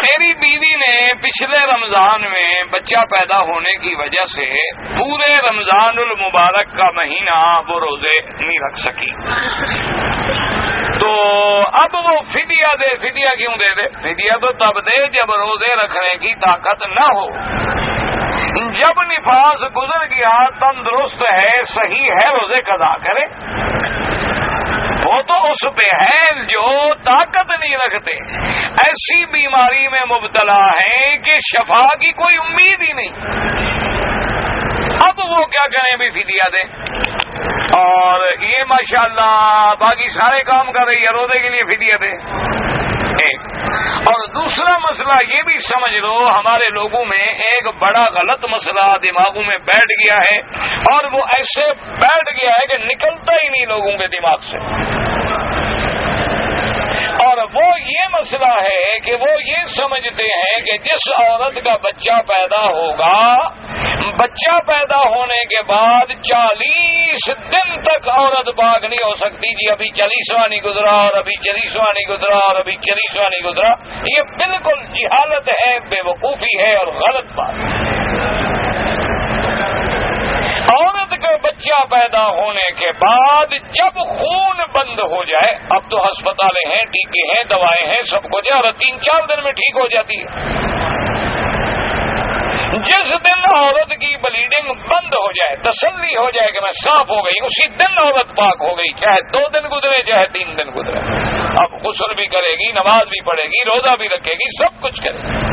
[SPEAKER 2] میری بیوی نے پچھلے رمضان میں بچہ پیدا ہونے کی وجہ سے پورے رمضان المبارک کا مہینہ وہ روزے نہیں رکھ سکی، تو اب وہ فدیہ دے۔ فدیہ کیوں دے دے؟ فدیہ تو تب دے جب روزے رکھنے کی طاقت نہ ہو۔ جب نفاس گزر گیا، تندرست ہے، صحیح ہے، روزے قضا کرے۔ وہ تو اس پہ ہے جو طاقت نہیں رکھتے، ایسی بیماری میں مبتلا ہیں کہ شفا کی کوئی امید ہی نہیں۔ اب وہ کیا کریں بھی فدیہ دیں، اور یہ ماشاءاللہ باقی سارے کام کر رہی ہے، روزے کے لیے فدیہ دیں۔ ایک اور دوسرا مسئلہ یہ بھی سمجھ لو، ہمارے لوگوں میں ایک بڑا غلط مسئلہ دماغوں میں بیٹھ گیا ہے، اور وہ ایسے بیٹھ گیا ہے کہ نکلتا ہی نہیں لوگوں کے دماغ سے، اور وہ یہ مسئلہ ہے کہ وہ یہ سمجھتے ہیں کہ جس عورت کا بچہ پیدا ہوگا، بچہ پیدا ہونے کے بعد 40 دن تک عورت پاک نہیں ہو سکتی۔ جی ابھی 40واں نہیں گزرا، اور ابھی 40واں نہیں گزرا، اور ابھی 40واں نہیں گزرا۔ یہ بالکل جہالت ہے، بے وقوفی ہے اور غلط بات ہے۔ عورت کا بچہ پیدا ہونے کے بعد جب خون بند ہو جائے، اب تو ہسپتالیں ہیں، ٹیکے ہیں، دوائیں ہیں، سب کچھ ہے، اور 3-4 دن میں ٹھیک ہو جاتی ہے۔ جس دن عورت کی بلیڈنگ بند ہو جائے، تسلی ہو جائے کہ میں صاف ہو گئی، اسی دن عورت پاک ہو گئی، چاہے 2 دن گزرے چاہے 3 دن گزرے۔ اب غسل بھی کرے گی، نماز بھی پڑھے گی، روزہ بھی رکھے گی، سب کچھ کرے گی۔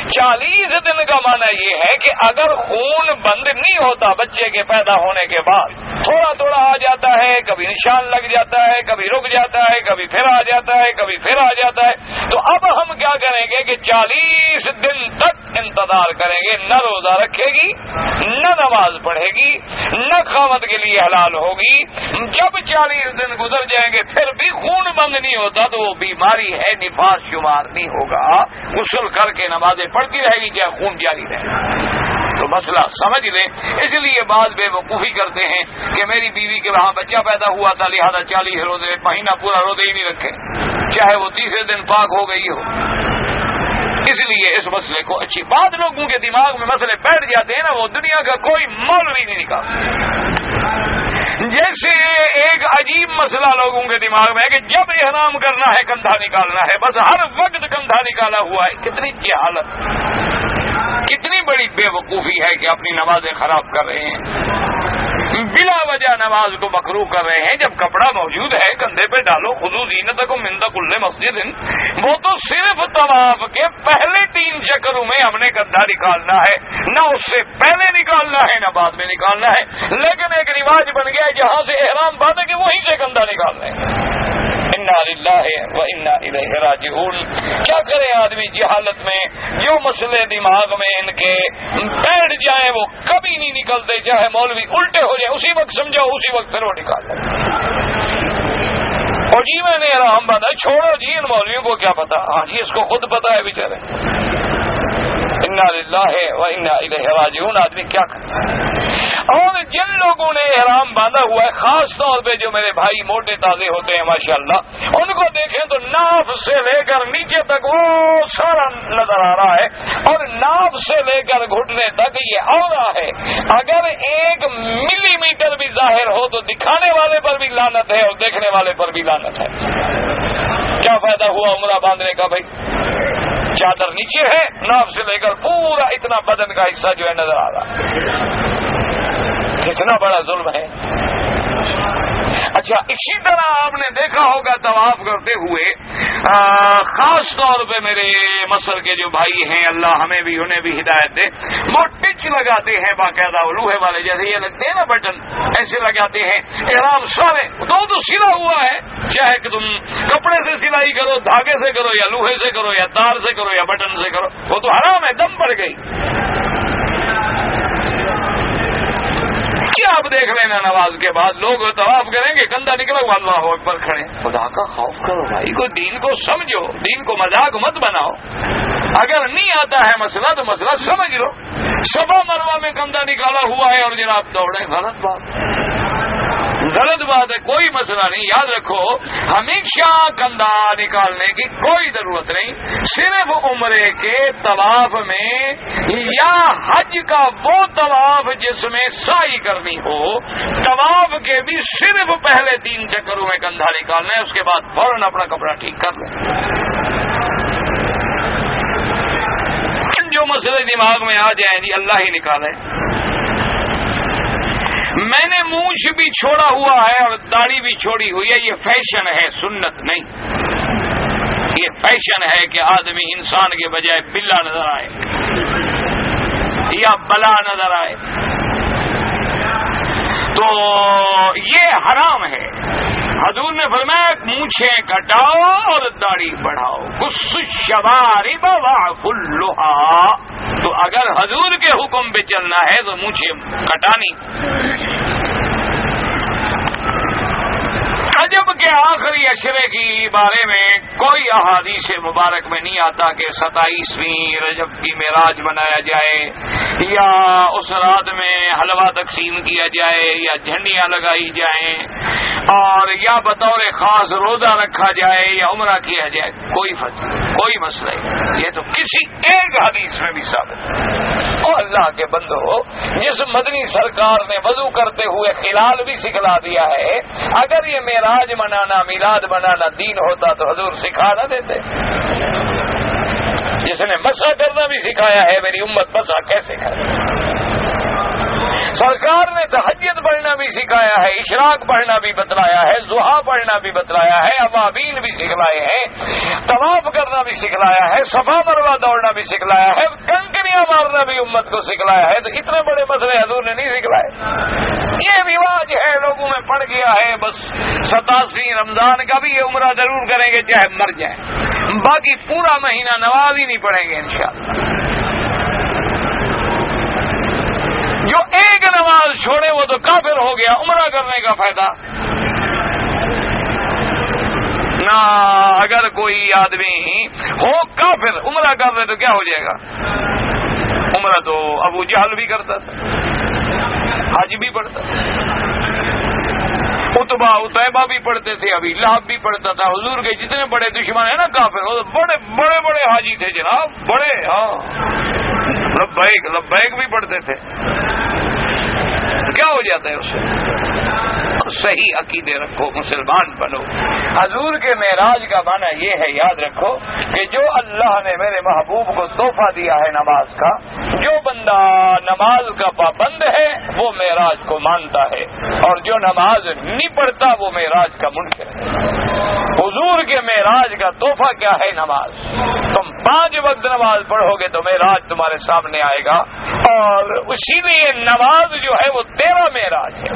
[SPEAKER 2] 40 دن کا معنی یہ ہے کہ اگر خون بند نہیں ہوتا بچے کے پیدا ہونے کے بعد، تھوڑا تھوڑا آ جاتا ہے، کبھی نشان لگ جاتا ہے، کبھی رک جاتا ہے، کبھی پھر آ جاتا ہے، کبھی پھر آ جاتا ہے، تو اب ہم کیا کریں گے کہ 40 دن تک انتظار کریں گے، نہ روزہ رکھے گی، نہ نماز پڑھے گی، نہ خاوند کے لیے حلال ہوگی۔ جب 40 دن گزر جائیں گے پھر بھی خون بند نہیں ہوتا تو وہ بیماری ہے، نفاس شمار نہیں ہوگا، غسل کر کے نمازیں پڑھتی رہے گی، کیا خون جاری رہے۔ تو مسئلہ سمجھ لیں۔ اس لیے بعض بے وقوفی کرتے ہیں کہ میری بیوی کے وہاں بچہ پیدا ہوا تھا لہذا 40 روزے، مہینہ پورا روزے ہی نہیں رکھے، چاہے وہ 30 دن پاک ہو گئی ہو۔ اس لیے اس مسئلے کو اچھی بات، لوگوں کے دماغ میں مسئلے بیٹھ جاتے ہیں نا، وہ دنیا کا کوئی مولوی نہیں نکالتا۔ جیسے ایک عجیب مسئلہ لوگوں کے دماغ میں ہے کہ جب احرام کرنا ہے کندھا نکالنا ہے، بس ہر وقت کندھا نکالا ہوا ہے۔ کتنی جہالت، کتنی بڑی بے وقوفی ہے کہ اپنی نمازیں خراب کر رہے ہیں، بلا وجہ نماز کو مکروہ کر رہے ہیں۔ جب کپڑا موجود ہے کندھے پہ ڈالو، خذوا زینتکم عند کل مسجد، وہ تو صرف طواف کے پہلے 3 چکروں میں ہم نے کندھا نکالنا ہے، نہ اس سے پہلے نکالنا ہے نہ بعد میں نکالنا ہے۔ لیکن ایک رواج بن گیا جہاں سے احرام باندھے کہ وہیں سے کندھا نکالنا ہے۔ انا للہ و انا الیہ راجعون۔ کیا کرے آدمی جہالت میں، جو مسئلے دماغ میں ان کے بیٹھ جائیں وہ کبھی نہیں نکلتے، چاہے مولوی الٹے ہو جائے، اسی وقت سمجھاؤ اسی وقت پھر وہ نکال لیں۔ اور جی میں نے احرام باندھا، چھوڑو جی ان مولویوں کو کیا پتا، ہاں جی اس کو خود پتا ہے بیچارے۔ انا للہ و انا الیہ راجعون۔ آدمی کیا کرتا ہے؟ اور جن لوگوں نے احرام باندھا ہوا ہے، خاص طور پہ جو میرے بھائی موٹے تازے ہوتے ہیں ماشاءاللہ، ان کو دیکھیں تو ناف سے لے کر نیچے تک وہ سارا نظر آ رہا ہے، اور ناف سے لے کر گھٹنے تک یہ عورہ ہے۔ اگر 1 ملی میٹر بھی ظاہر ہو تو دکھانے والے پر بھی لعنت ہے اور دیکھنے والے پر بھی لعنت ہے۔ کیا فائدہ ہوا عمرہ باندھنے کا بھائی؟ چادر نیچے ہے، ناف سے لے کر پورا اتنا بدن کا حصہ جو ہے نظر آ رہا ہے۔ کتنا بڑا ظلم ہے۔ اچھا، اسی طرح آپ نے دیکھا ہوگا طواف کرتے ہوئے خاص طور پہ میرے مصر کے جو بھائی ہیں، اللہ ہمیں بھی انہیں بھی ہدایت دے، وہ ٹچ لگاتے ہیں باقاعدہ، لوہے والے جیسے یہ لگتے ہیں نا بٹن، ایسے لگاتے ہیں۔ احرام سارے تو سلا ہوا ہے، چاہے کہ تم کپڑے سے سلائی کرو، دھاگے سے کرو، یا لوہے سے کرو، یا تار سے کرو، یا بٹن سے کرو، وہ تو حرام ہے، دم پڑ گئی۔ کیا آپ دیکھ لینا نماز کے بعد لوگ طواف کریں گے، کندھا نکلا ہوا، اللہ اکبر کھڑے۔ خدا کا خوف کرو بھائی، کو دین کو سمجھو، دین کو مذاق مت بناؤ۔ اگر نہیں آتا ہے مسئلہ تو مسئلہ سمجھ لو۔ صفا مروہ میں کندھا نکالا ہوا ہے اور جناب دوڑے، غلط بات، غلط بات ہے، کوئی مسئلہ نہیں. یاد رکھو ہمیشہ کندھا نکالنے کی کوئی ضرورت نہیں. صرف عمرے کے طواف میں یا حج کا وہ طواف جس میں سعی کرنی ہو، طواف کے بھی صرف پہلے 3 چکروں میں کندھا نکالنا ہے، اس کے بعد فوراً اپنا کپڑا ٹھیک کر لیں. جو مسئلے دماغ میں آ جائیں جی اللہ ہی نکالے. میں نے مونچھ بھی چھوڑا ہوا ہے اور داڑھی بھی چھوڑی ہوئی ہے، یہ فیشن ہے، سنت نہیں. یہ فیشن ہے کہ آدمی انسان کے بجائے بلا نظر آئے یا بلا نظر آئے، تو یہ حرام ہے. حضور نے فرمایا مونچھیں کٹاؤ اور داڑھی بڑھاؤ. قص الشوارب واعفوا اللحى. تو اگر حضور کے حکم پہ چلنا ہے تو مونچھیں کٹانی. رجب کے آخری عشرے کی بارے میں کوئی احادیث مبارک میں نہیں آتا کہ 27ویں رجب کی معراج منایا جائے یا اس رات میں حلوہ تقسیم کیا جائے یا جھنڈیاں لگائی جائیں اور یا بطور خاص روزہ رکھا جائے یا عمرہ کیا جائے. کوئی مسئلہ نہیں. یہ تو کسی ایک حدیث میں بھی ثابت ہے. اور اللہ کے بندو، جس مدنی سرکار نے وضو کرتے ہوئے خلال بھی سکھلا دیا ہے، اگر یہ معراج منانا میلاد منانا دین ہوتا تو حضور سکھا نہ دیتے. جس نے مسح کرنا بھی سکھایا ہے، میری امت مسح کیسے کرے. سرکار نے تہجد پڑھنا بھی سکھایا ہے، اشراق پڑھنا بھی بتلایا ہے، ضحیٰ پڑھنا بھی بتلایا ہے، ابابیل بھی سکھلائے ہیں، طواف کرنا بھی سکھلایا ہے، صفا مروہ دوڑنا بھی سکھلایا ہے، کنکریاں مارنا بھی امت کو سکھلایا ہے. تو اتنے بڑے مسئلے حضور نے نہیں سکھلائے. یہ رواج ہے، لوگوں میں پڑ گیا ہے. بس 27ویں رمضان کا بھی یہ عمرہ ضرور کریں گے چاہے مر جائیں، باقی پورا مہینہ نماز ہی نہیں پڑھیں گے انشاءاللہ. جو ایک نماز چھوڑے وہ تو کافر ہو گیا. عمرہ کرنے کا فائدہ نہ. اگر کوئی آدمی ہو کافر عمرہ کر لے تو کیا ہو جائے گا؟ عمرہ تو ابو جہل بھی کرتا تھا، حج بھی پڑھتا تھا، عتبہ عتیبہ بھی پڑھتے تھے، ابھی لہب بھی پڑھتا تھا. حضور کے جتنے بڑے دشمن ہیں نا کافر، وہ بڑے بڑے بڑے حاجی تھے جناب، بڑے. ہاں لبیک بھی پڑھتے تھے. کیا ہو جاتا ہے اس سے؟ صحیح عقیدے رکھو، مسلمان بنو. حضور کے معراج کا معنی یہ ہے، یاد رکھو کہ جو اللہ نے میرے محبوب کو تحفہ دیا ہے نماز کا، جو بندہ نماز کا پابند ہے وہ معراج کو مانتا ہے، اور جو نماز نہیں پڑھتا وہ معراج کا منکر ہے. حضور کے معراج کا تحفہ کیا ہے؟ نماز. تم 5 وقت نماز پڑھو گے تو معراج تمہارے سامنے آئے گا، اور اسی لیے نماز جو ہے وہ تیرا معراج ہے.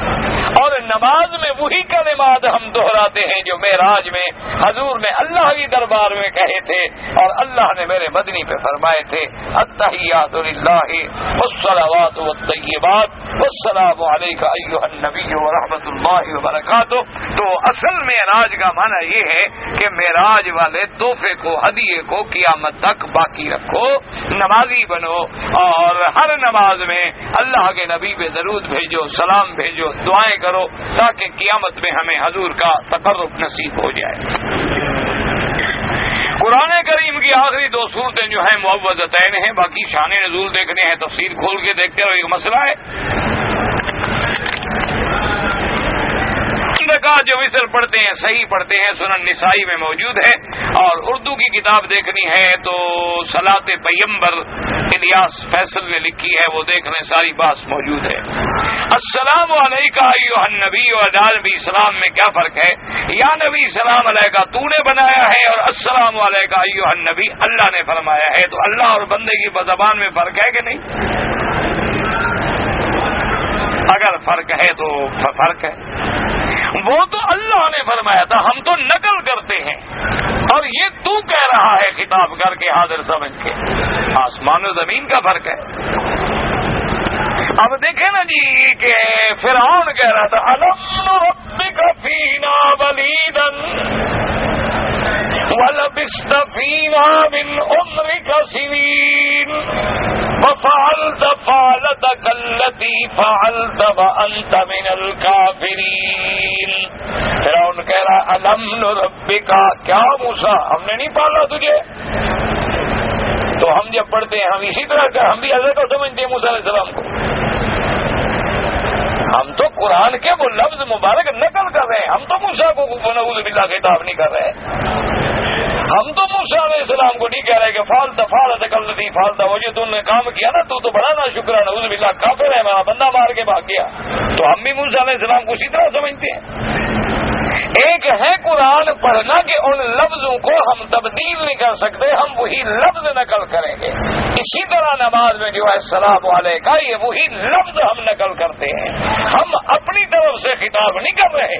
[SPEAKER 2] اور نماز میں وہی کلمات ہم دہراتے ہیں جو معراج میں حضور نے اللہ کی دربار میں کہے تھے اور اللہ نے میرے مدنی پہ فرمائے تھے. التحیات للہ والصلوات والطیبات والسلام علیک ایھا النبی ورحمۃ اللہ وبرکاتہ. تو اصل معراج کا معنی یہ ہے کہ معراج والے تحفے کو، ہدیے کو قیامت تک باقی رکھو، نمازی بنو، اور ہر نماز میں اللہ کے نبی پہ درود بھیجو، سلام بھیجو، دعائیں کرو، تاکہ قیامت میں ہمیں حضور کا تقرب نصیب ہو جائے. قرآن کریم کی آخری 2 سورتیں جو ہیں معوذتین ہیں، باقی شان نزول دیکھنے ہیں، تفسیر کھول کے دیکھتے رہو. ایک مسئلہ ہے رکعت جو وصل پڑھتے ہیں صحیح پڑھتے ہیں، سنن نسائی میں موجود ہے، اور اردو کی کتاب دیکھنی ہے تو صلاۃ پیمبر الیاس فیصل نے لکھی ہے، وہ دیکھ لیں، ساری بات موجود ہے. السلام علیکہ ایھا النبی و نبی اسلام میں کیا فرق ہے؟ یا نبی سلام علیکہ تو نے بنایا ہے، اور السلام علیکہ ایھا النبی اللہ نے فرمایا ہے. تو اللہ اور بندے کی زبان میں فرق ہے کہ نہیں؟ اگر فرق ہے تو فرق ہے. وہ تو اللہ نے فرمایا تھا، ہم تو نقل کرتے ہیں، اور یہ تو کہہ رہا ہے خطاب کر کے حاضر سمجھ کے. آسمان و زمین کا فرق ہے. اب دیکھیں نا جی کہ فرعون کہہ رہا تھا الم نربک فینا ولیدا ولبثت فینا من عمرک سنین. وفعلت فعلتك التي فعلت وانت من الكافرين. فرعون کہہ رہا الم نربک، کیا موسیٰ ہم نے نہیں پالا تجھے؟ تو ہم جب پڑھتے ہیں ہم اسی طرح کا، ہم بھی حضرت کو سمجھتے ہیں موسیٰ علیہ السلام کو. ہم تو قرآن کے وہ لفظ مبارک نقل کر رہے ہیں، ہم تو موسیٰ کو نعوذ باللہ خطاب نہیں کر رہے. ہم تو موسیٰ علیہ السلام کو نہیں کہہ رہے کہ فعلتک الذی فعلت، وہ جو تم نے کام کیا نا تو بڑا نا شکر ہے، نعوذ باللہ کافر ہے، ہمارا بندہ مار کے بھاگ گیا. تو ہم بھی موسیٰ علیہ السلام کو اسی طرح سمجھتے ہیں. ایک ہے قرآن پڑھنا کہ ان لفظوں کو ہم تبدیل نہیں کر سکتے، ہم وہی لفظ نقل کریں گے. اسی طرح نماز میں جو ہے السلام علیکہ، یہ وہی لفظ ہم نقل کرتے ہیں، ہم اپنی طرف سے خطاب نہیں کر رہے.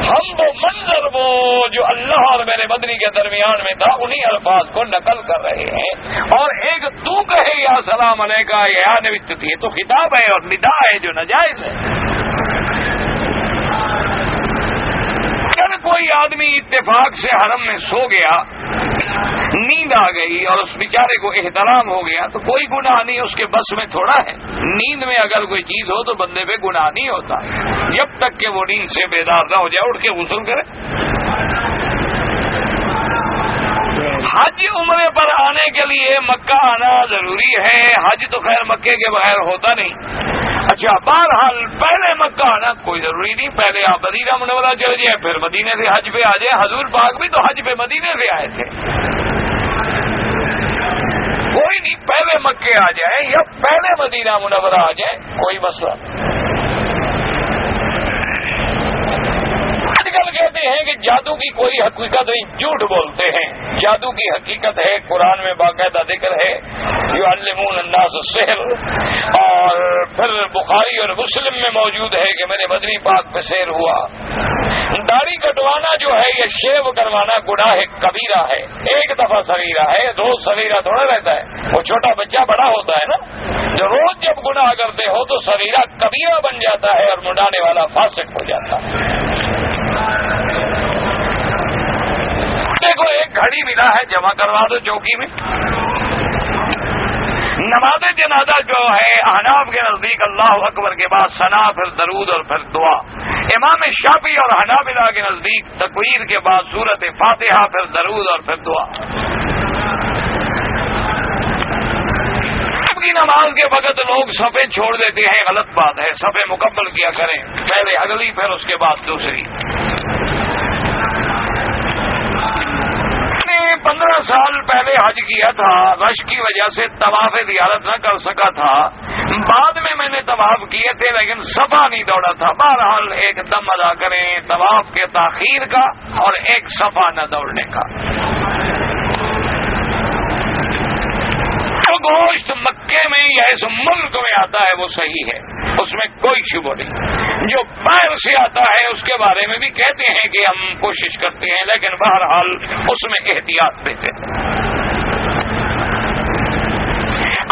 [SPEAKER 2] ہم وہ منظر وہ جو اللہ اور میرے مدنی کے درمیان میں تھا انہی الفاظ کو نقل کر رہے ہیں. اور ایک تو کہے یا سلام علیکہ یا نبی، یہ تو خطاب ہے اور ندا ہے جو ناجائز ہے. کوئی آدمی اتفاق سے حرم میں سو گیا، نیند آ گئی اور اس بیچارے کو احترام ہو گیا تو کوئی گناہ نہیں، اس کے بس میں تھوڑا ہے. نیند میں اگر کوئی چیز ہو تو بندے پہ گناہ نہیں ہوتا جب تک کہ وہ نیند سے بیدار نہ ہو جائے، اٹھ کے غسل کرے. حج عمرے پر آنے کے لیے مکہ آنا ضروری ہے، حج تو خیر مکے کے بغیر ہوتا نہیں. اچھا بہرحال پہلے مکہ آنا کوئی ضروری نہیں، پہلے آپ مدینہ منورہ چلے جائیں پھر مدینے سے حج پہ آ جائیں. حضور پاک بھی تو حج پہ مدینے سے آئے تھے. کوئی نہیں، پہلے مکے آ جائیں یا پہلے مدینہ منورہ آ جائیں، کوئی مسئلہ نہیں. کہتے ہیں کہ جادو کی کوئی حقیقت نہیں، جھوٹ بولتے ہیں. جادو کی حقیقت ہے، قرآن میں باقاعدہ ذکر ہے یعلمون الناس السحر، اور پھر بخاری اور مسلم میں موجود ہے کہ میرے مدنی پاک پہ سحر ہوا. داڑھی کٹوانا جو ہے یہ شیو کروانا گناہ کبیرہ ہے. ایک دفعہ صغیرہ ہے، روز صغیرہ تھوڑا رہتا ہے. وہ چھوٹا بچہ بڑا ہوتا ہے نا، جو روز جب گناہ کرتے ہو تو صغیرہ کبیرہ بن جاتا ہے اور منڈانے والا فاسق ہو جاتا ہے. دیکھو ایک گھڑی ملا ہے، جمع کروا دو چوکی میں. نماز جنازہ جو ہے احناف کے نزدیک اللہ اکبر کے بعد ثنا، پھر درود اور پھر دعا. امام شافعی اور حنابلہ کے نزدیک تکبیر کے بعد سورۃ فاتحہ، پھر درود اور پھر دعا. اب کی نماز کے وقت لوگ صفیں چھوڑ دیتے ہیں، غلط بات ہے. صفیں مکمل کیا کریں، پہلے اگلی پھر اس کے بعد دوسری. 15 سال پہلے حج کیا تھا، رش کی وجہ سے طواف زیارت نہ کر سکا تھا. بعد میں نے طواف کیے تھے لیکن صفا نہیں دوڑا تھا. بہرحال ایک دم ادا کریں طواف کے تاخیر کا اور ایک صفا نہ دوڑنے کا. جو گوشت مکے میں یا اس ملک میں آتا ہے وہ صحیح ہے، اس میں کوئی شبہ نہیں. جو باہر سے آتا ہے اس کے بارے میں بھی کہتے ہیں کہ ہم کوشش کرتے ہیں، لیکن بہرحال اس میں احتیاط دیتے ہیں.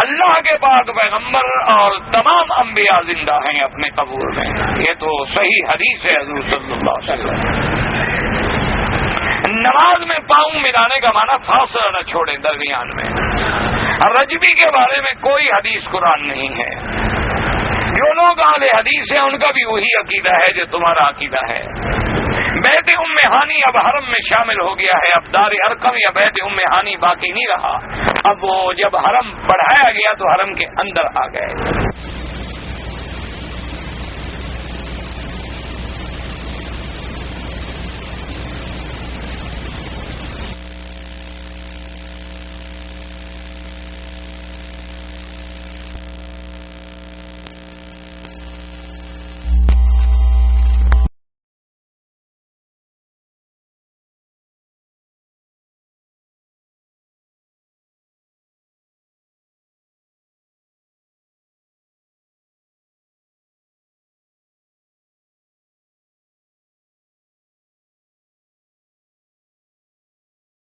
[SPEAKER 2] اللہ کے پاک پیغمبر اور تمام انبیاء زندہ ہیں اپنے قبور میں، یہ تو صحیح حدیث ہے حضور صلی اللہ علیہ وسلم. نماز میں پاؤں ملانے کا معنی فاصلہ نہ چھوڑیں درمیان میں. رجبی کے بارے میں کوئی حدیث قرآن نہیں ہے. جو لوگ اہل حدیث ہیں ان کا بھی وہی عقیدہ ہے جو تمہارا عقیدہ ہے. بیت ام ہانی اب حرم میں شامل ہو گیا ہے، اب دار ارقم یا بیت ام ہانی باقی نہیں رہا. اب وہ جب حرم بڑھایا گیا تو حرم کے اندر آ گئے.